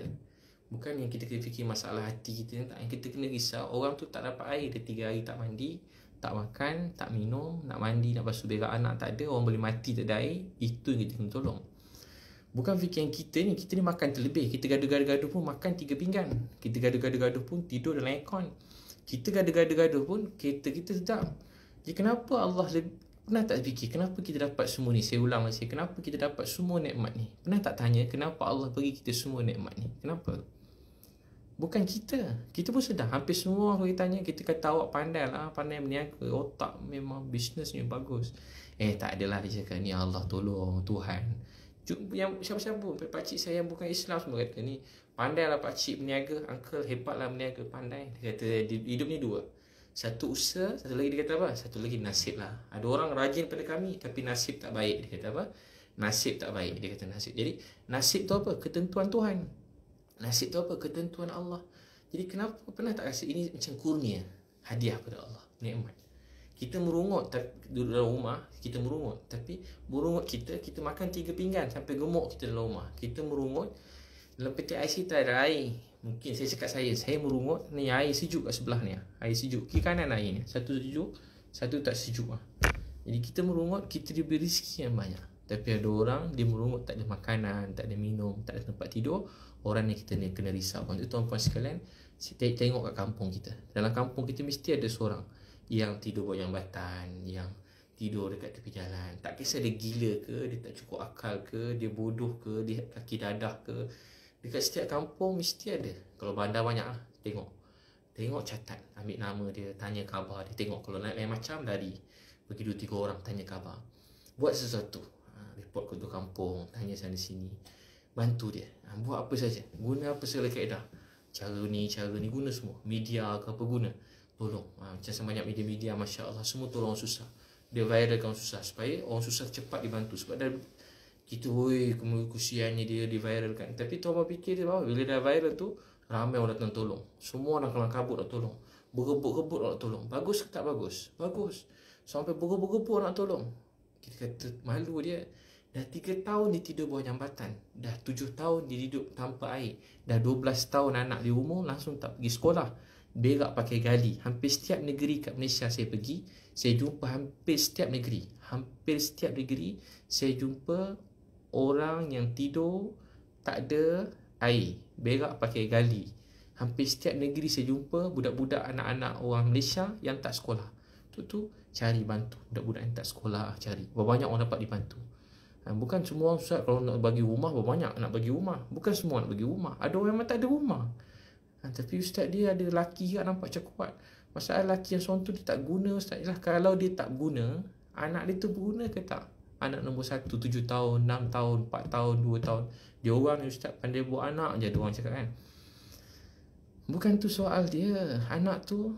Bukan yang kita kena fikir masalah hati kita. Tak. Yang kita kena risau, orang tu tak dapat air, dia 3 hari tak mandi, tak makan, tak minum, nak mandi, nak basuh berak anak tak ada, orang boleh mati tak ada air. Itu yang kita kena tolong. Bukan fikiran kita ni makan terlebih. Kita gaduh-gaduh pun makan 3 pinggan. Kita gaduh-gaduh pun tidur dalam aircon. Kita gaduh-gaduh pun kereta kita sedap. Jadi kenapa Allah pernah tak fikir kenapa kita dapat semua ni? Saya ulang lagi, kenapa kita dapat semua nikmat ni? Pernah tak tanya kenapa Allah bagi kita semua nikmat ni? Kenapa? Bukan kita. Kita pun sedar. Hampir semua orang kita tanya, kita kata awak pandai lah, pandai berniaga, otak memang bisnesnya bagus. Tak adalah, dia cakap ni Allah tolong, Tuhan. Yang siapa-siapa, pakcik saya yang bukan Islam semua kata ni, pandai lah pakcik berniaga, uncle hebat lah berniaga, pandai. Dia kata hidup ni 2. Satu usaha, satu lagi dia kata apa? Satu lagi nasib lah. Ada orang rajin pada kami, tapi nasib tak baik. Dia kata apa? Nasib tak baik. Dia kata nasib. Jadi nasib tu apa? Ketentuan Tuhan. Nasib tu apa? Ketentuan Allah. Jadi kenapa pernah tak rasa ini macam kurnia, hadiah pada Allah, nikmat. Kita merungut duduk dalam rumah, kita merungut. Tapi merungut kita makan 3 pinggan sampai gemuk kita dalam rumah. Kita merungut, dalam peti ais kita ada air. Mungkin saya cakap saya merungut, ni air sejuk kat sebelah ni. Air sejuk, kiri kanan air ni. Satu sejuk, satu tak sejuk. Jadi kita merungut, kita diberi rezeki yang banyak. Tapi ada orang, dia merungut tak ada makanan, tak ada minum, tak ada tempat tidur. Orang ni kita ni kena risau. Untuk tuan-puan sekalian, tengok kat kampung kita. Dalam kampung kita mesti ada seorang yang tidur bawah jambatan, yang tidur dekat tepi jalan. Tak kisah dia gila ke, dia tak cukup akal ke, dia bodoh ke, dia kaki dadah ke. Dekat setiap kampung mesti ada. Kalau bandar banyak lah, tengok catat, ambil nama dia, tanya khabar dia. Tengok kalau lain macam dari pergi 2-3 orang tanya khabar. Buat sesuatu, report ke kampung, tanya sana sini, bantu dia. Buat apa saja, guna apa segala kaedah. Cara ni guna semua. Media ke apa guna, tolong. Macam sebanyak media-media, Masya Allah, semua tolong orang susah. Dia viralkan orang susah, supaya orang susah cepat dibantu. Sebab dah kita, kesiannya dia diviralkan. Tapi tuan fikir dia bahawa bila dah viral tu, ramai orang datang tolong. Semua orang kelang kabut nak tolong. Berebut-rebut nak tolong. Bagus ke tak bagus? Bagus. Sampai berebut-rebut nak tolong. Kita kata malu dia. Dah 3 tahun dia tidur bawah jambatan. Dah 7 tahun dia hidup tanpa air. Dah 12 tahun anak di rumah langsung tak pergi sekolah. Berak pakai gali. Hampir setiap negeri kat Malaysia saya pergi, saya jumpa hampir setiap negeri. Hampir setiap negeri saya jumpa orang yang tidur tak ada air. Berak pakai gali. Hampir setiap negeri saya jumpa budak-budak anak-anak orang Malaysia yang tak sekolah. Tu cari bantu budak-budak yang tak sekolah, cari. Berapa banyak orang dapat dibantu. Bukan semua orang, Ustaz, kalau nak bagi rumah berapa banyak nak bagi rumah. Bukan semua nak bagi rumah. Ada orang memang tak ada rumah. Tapi Ustaz dia ada lelaki kan nampak macam kuat. Masalah lelaki yang seorang tu dia tak guna, Ustaz. Yalah, kalau dia tak guna, anak dia tu berguna ke tak? Anak nombor 1, 7 tahun, 6 tahun, 4 tahun, 2 tahun. Dia orang ni Ustaz pandai buat anak je, dia orang cakap kan. Bukan tu soal dia. Anak tu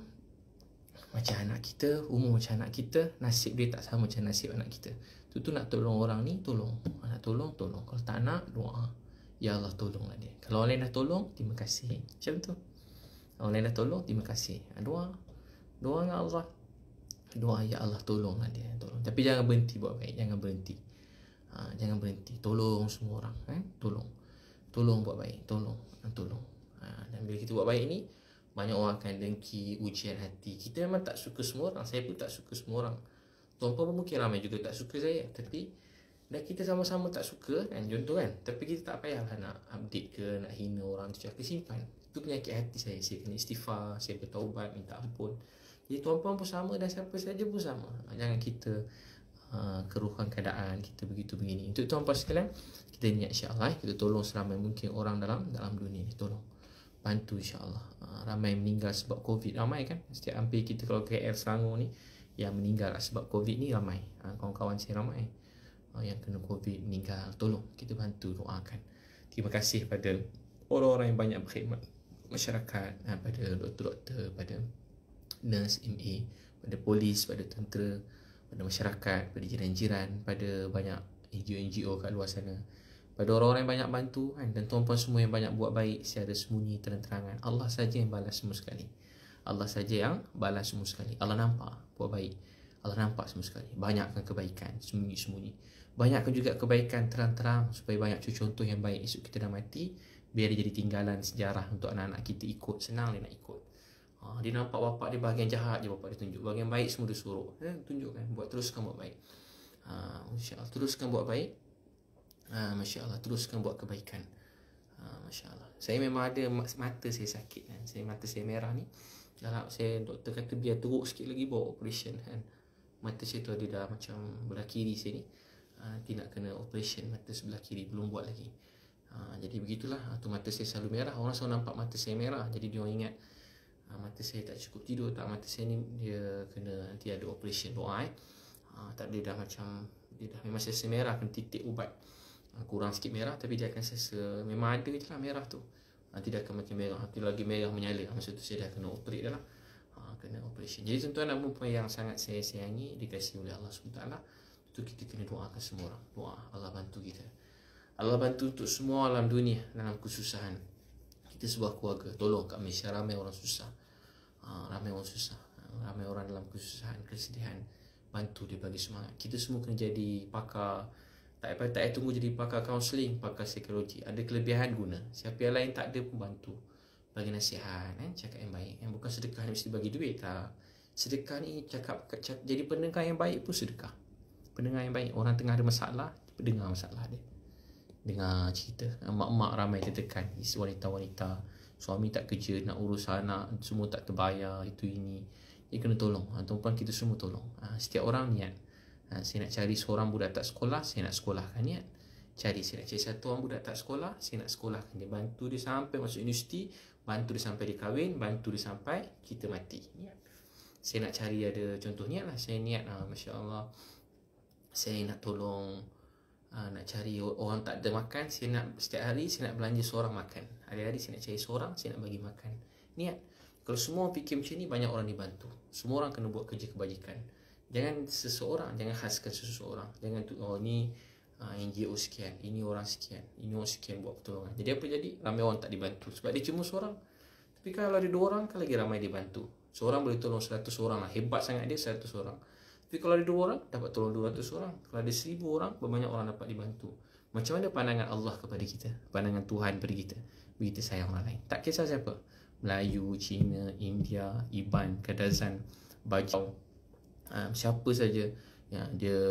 macam anak kita, umur macam anak kita, nasib dia tak sama macam nasib anak kita. Tu nak tolong orang ni, tolong. Nak tolong. Kalau tak nak, doa. Ya Allah tolonglah dia. Kalau orang lain dah tolong, terima kasih. Macam tu. Orang lain dah tolong, terima kasih. Doa dengan Allah. Doa, ya Allah tolonglah dia. Tolong. Tapi jangan berhenti buat baik. Jangan berhenti. Jangan berhenti. Tolong semua orang. Tolong buat baik. Tolong. Dan bila kita buat baik ni, banyak orang akan dengki, ujian hati. Kita memang tak suka semua orang. Saya pun tak suka semua orang. Tuan-puan pun mungkin ramai juga tak suka saya. Tapi dah kita sama-sama tak suka kan, contoh kan. Tapi kita tak payahlah nak update ke, nak hina orang tu. Cakap simpan. Itu penyakit hati saya. Saya kena istighfar, saya bertaubat, minta ampun. Jadi tuan-puan pun sama dan siapa saja pun sama. Jangan kita keruhkan keadaan kita begitu begini. Untuk tuan-puan sekalian, kita niat insya-Allah kita tolong seramai mungkin orang dalam dunia ni. Tolong bantu insya-Allah. Ramai meninggal sebab Covid, ramai kan. Setiap hampir kita kalau KL Selangor ni yang meninggal sebab Covid ni ramai. Kawan-kawan saya ramai yang kena Covid meninggal. Tolong kita bantu, doakan. Terima kasih pada orang-orang yang banyak berkhidmat masyarakat, pada doktor-doktor, pada nurse MA, pada polis, pada tentera, pada masyarakat, pada jiran-jiran, pada banyak NGO-NGO kat luar sana, pada orang-orang yang banyak bantu kan, dan tuan-puan semua yang banyak buat baik secara sembunyi terang-terangan. Allah saja yang balas semua sekali. Allah saja yang balas semua sekali. Allah nampak buat baik. Allah nampak semua sekali. Banyakkan kebaikan sembunyi-sembunyi. Banyakkan juga kebaikan terang-terang supaya banyak contoh yang baik. Esok kita dah mati, biar dia jadi tinggalan sejarah untuk anak-anak kita ikut. Senang dia nak ikut. Dia nampak bapak dia bahagian jahat je bapak dia tunjuk. Bahagian baik semua dia suruh. Tunjukkan, teruskan buat baik. Masya Allah, teruskan buat baik. Masya Allah, teruskan buat kebaikan. Masya Allah. Saya memang ada mata saya sakit kan. Mata saya merah ni. Dalam saya doktor kata biar teruk sikit lagi bawa operation kan. Mata saya tu ada dah macam belah kiri saya ni. Tidak kena operation mata sebelah kiri, belum buat lagi. Jadi begitulah. Tu mata saya selalu merah. Orang selalu nampak mata saya merah. Jadi dia orang ingat mata saya tak cukup tidur. Tak, mata saya ni dia kena nanti ada operation. Doa tak, dia dah macam dia dah memang sesa merah, kena titik ubat. Kurang sikit merah tapi dia akan sesa, memang ada je lah merah tu. Nanti dia akan makin merah, nanti lagi merah menyala. Masa tu saya dah kena operate dah lah. Kena operation. Jadi tuan-tuan dan puan yang sangat saya sayangi, dikasihi oleh Allah SWT, itu kita kena doakan semua orang. Doa Allah bantu kita. Allah bantu untuk semua alam dunia dalam kesusahan. Kita sebuah keluarga. Tolong kat Malaysia ramai orang susah. Ramai orang susah. Ramai orang dalam kesusahan, kesedihan. Bantu dia, bagi semangat. Kita semua kena jadi pakar. Tak payah tunggu jadi pakar kaunseling, pakar psikologi. Ada kelebihan guna. Siapa yang lain tak ada pun bantu. Bagi nasihat, cakap yang baik. Yang bukan sedekah ni mesti bagi duit tak. Sedekah ni cakap jadi pendengar yang baik pun sedekah. Pendengar yang baik. Orang tengah ada masalah, dengar masalah dia. Dengar cerita. Mak-mak ramai tertekan. Wanita-wanita, suami tak kerja, nak urus anak, semua tak terbayar, itu ini. Dia kena tolong. Tuan-puan kita semua tolong. Setiap orang niat. Saya nak cari seorang budak tak sekolah, saya nak sekolahkan niat. Saya nak cari satu orang budak tak sekolah, saya nak sekolahkan dia. Bantu dia sampai masuk universiti, bantu dia sampai dia kahwin, bantu dia sampai kita mati. Niat. Saya nak cari ada contoh niat lah. Saya niat, Masya Allah, saya nak tolong, nak cari orang tak ada makan. Saya nak setiap hari saya nak belanja seorang makan. Hari-hari saya nak cari seorang, saya nak bagi makan. Niat. Kalau semua fikir macam ni, banyak orang dibantu. Semua orang kena buat kerja kebajikan. Jangan seseorang, jangan khaskan seseorang. Jangan tu, ni NGO sekian, ini orang sekian, ini orang sekian buat pertolongan. Jadi apa jadi? Ramai orang tak dibantu sebab dia cuma seorang. Tapi kalau ada 2 orang kan lagi ramai dibantu. Seorang boleh tolong 100 orang lah. Hebat sangat dia 100 orang. Tapi kalau ada 2 orang, dapat tolong 200 orang. Kalau ada 1000 orang, berbanyak orang dapat dibantu. Macam mana pandangan Allah kepada kita? Pandangan Tuhan kepada kita? Begitu sayang orang lain. Tak kisah siapa. Melayu, Cina, India, Iban, Kadazan, Bajau, siapa saja. Ya, dia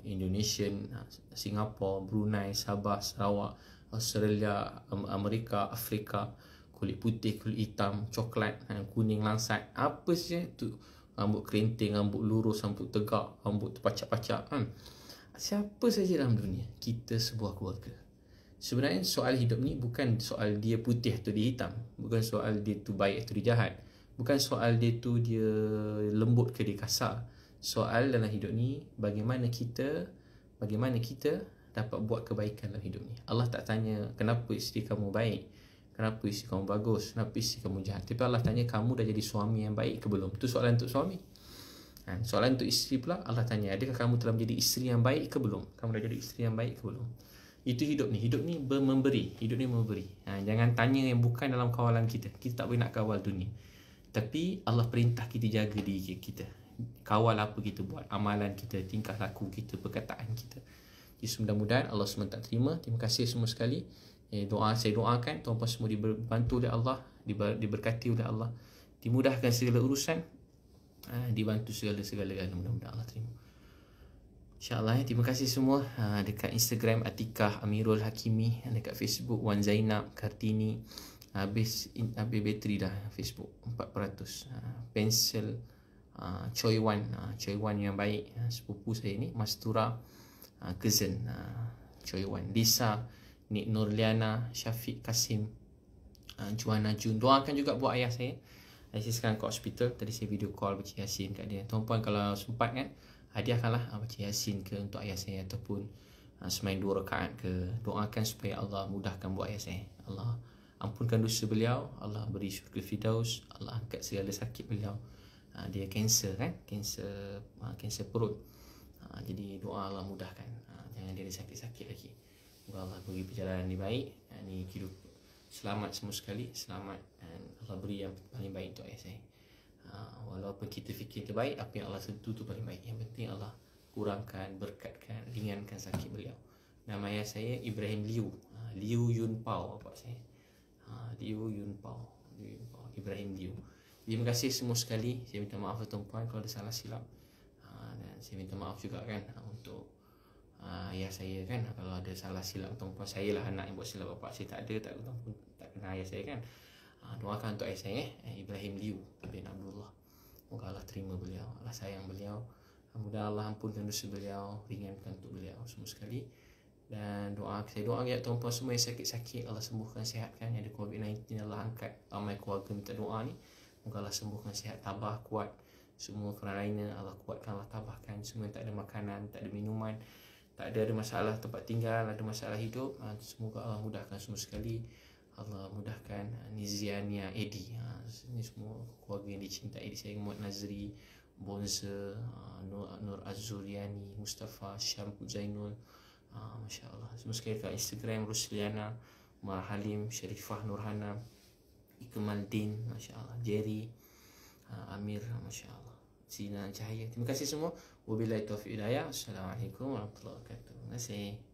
Indonesian, Singapura, Brunei, Sabah, Sarawak, Australia, Amerika, Afrika, kulit putih, kulit hitam, coklat, kuning, langsat, apa saja tu, rambut kerinting, rambut lurus, rambut tegak, rambut terpacak-pacak, siapa saja dalam dunia, kita sebuah keluarga. Sebenarnya soal hidup ni bukan soal dia putih atau dia hitam, bukan soal dia tu baik atau dia jahat, bukan soal dia tu dia lembut ke dia kasar. Soal dalam hidup ni bagaimana kita dapat buat kebaikan dalam hidup ni. Allah tak tanya kenapa isteri kamu baik, kenapa isteri kamu bagus, kenapa isteri kamu jahat. Tapi Allah tanya kamu dah jadi suami yang baik ke belum. Itu soalan untuk suami. Soalan untuk isteri pula, Allah tanya adakah kamu telah menjadi isteri yang baik ke belum. Kamu dah jadi isteri yang baik ke belum. Itu hidup ni. Hidup ni memberi. Hidup ni memberi. Jangan tanya yang bukan dalam kawalan kita. Kita tak boleh nak kawal dunia. Tapi Allah perintah kita jaga diri kita. Kawal apa kita buat, amalan kita, tingkah laku kita, perkataan kita. Jadi mudah-mudahan Allah SWT terima. Terima kasih semua sekali. Saya doakan tuan-tuan semua dibantu oleh Allah, diberkati oleh Allah, dimudahkan segala urusan, dibantu segala-galanya. Mudah-mudahan Allah terima. InsyaAllah. Terima kasih semua. Dekat Instagram Atikah Amirul Hakimi, dekat Facebook Wan Zainab Kartini. Habis bateri dah Facebook 400. Pensel Choi Wan yang baik, sepupu saya ni, Mastura cousin Choi Wan, Lisa, Nik Nurliana, Syafiq Kasim, Juana Jun. Doakan juga buat ayah saya. Ayah saya sekarang kat hospital. Tadi saya video call baca Yasin kat dia. Tuan-puan kalau sempat kan, hadiahkanlah baca Yasin ke untuk ayah saya, ataupun semain 2 rakaat ke. Doakan supaya Allah mudahkan buat ayah saya. Allah ampunkan dosa beliau, Allah beri syurga Firdaus, Allah angkat segala sakit beliau. Dia kanser kan, kanser perut. Jadi doa Allah mudahkan, jangan dia ada sakit-sakit lagi. Semoga Allah beri perjalanan yang baik, ni hidup selamat semua sekali, selamat, dan Allah beri yang paling baik untuk ayah saya. Walaupun kita fikir terbaik, apa yang Allah tentu tu paling baik. Yang penting Allah kurangkan, berkatkan, ringankan sakit beliau. Nama ayah saya Ibrahim Liu, Liu Yun Pao bapak saya. Liu Yun Pao, Ibrahim Liu. Terima kasih semua sekali. Saya minta maaf tuan-puan kalau ada salah silap. Dan saya minta maaf juga kan untuk ayah saya kan, kalau ada salah silap tuan-puan. Saya lah anak yang buat silap, bapak saya tak ada, tak kenal ayah saya kan. Doakan untuk ayah saya Ibrahim Liu bin Abdullah. Moga Allah terima beliau, Allah sayang beliau. Mudah Allah ampunkan dosa beliau, ringankan untuk beliau semua sekali. Dan saya doa ya tuan-puan semua yang sakit-sakit, Allah sembuhkan, sihatkan. Yang ada COVID-19 Allah angkat. Ramai keluarga minta doa ni, moga Allah sembuhkan, sihat, tabah, kuat. Semua kerana lainnya Allah kuatkan, Allah tabahkan. Semua yang tak ada makanan, tak ada minuman, tak ada masalah tempat tinggal, ada masalah hidup, semoga Allah mudahkan semua sekali. Allah mudahkan. Niziania Edi, ini semua keluarga yang dicintai saya, Muhammad Nazri, Bonza, Nur Azuriani, Mustafa, Syampu Zainul, Masya Allah. Semua sekali kat Instagram Rusliana, Umar Halim, Sharifah Nurhana, Ikmal Din, Masya Allah, Jerry, Amir, Masya Allah, Zina Cahaya. Terima kasih semua. Wabillahi taufiq hidayah. Assalamualaikum warahmatullahi wabarakatuh. Terima kasih.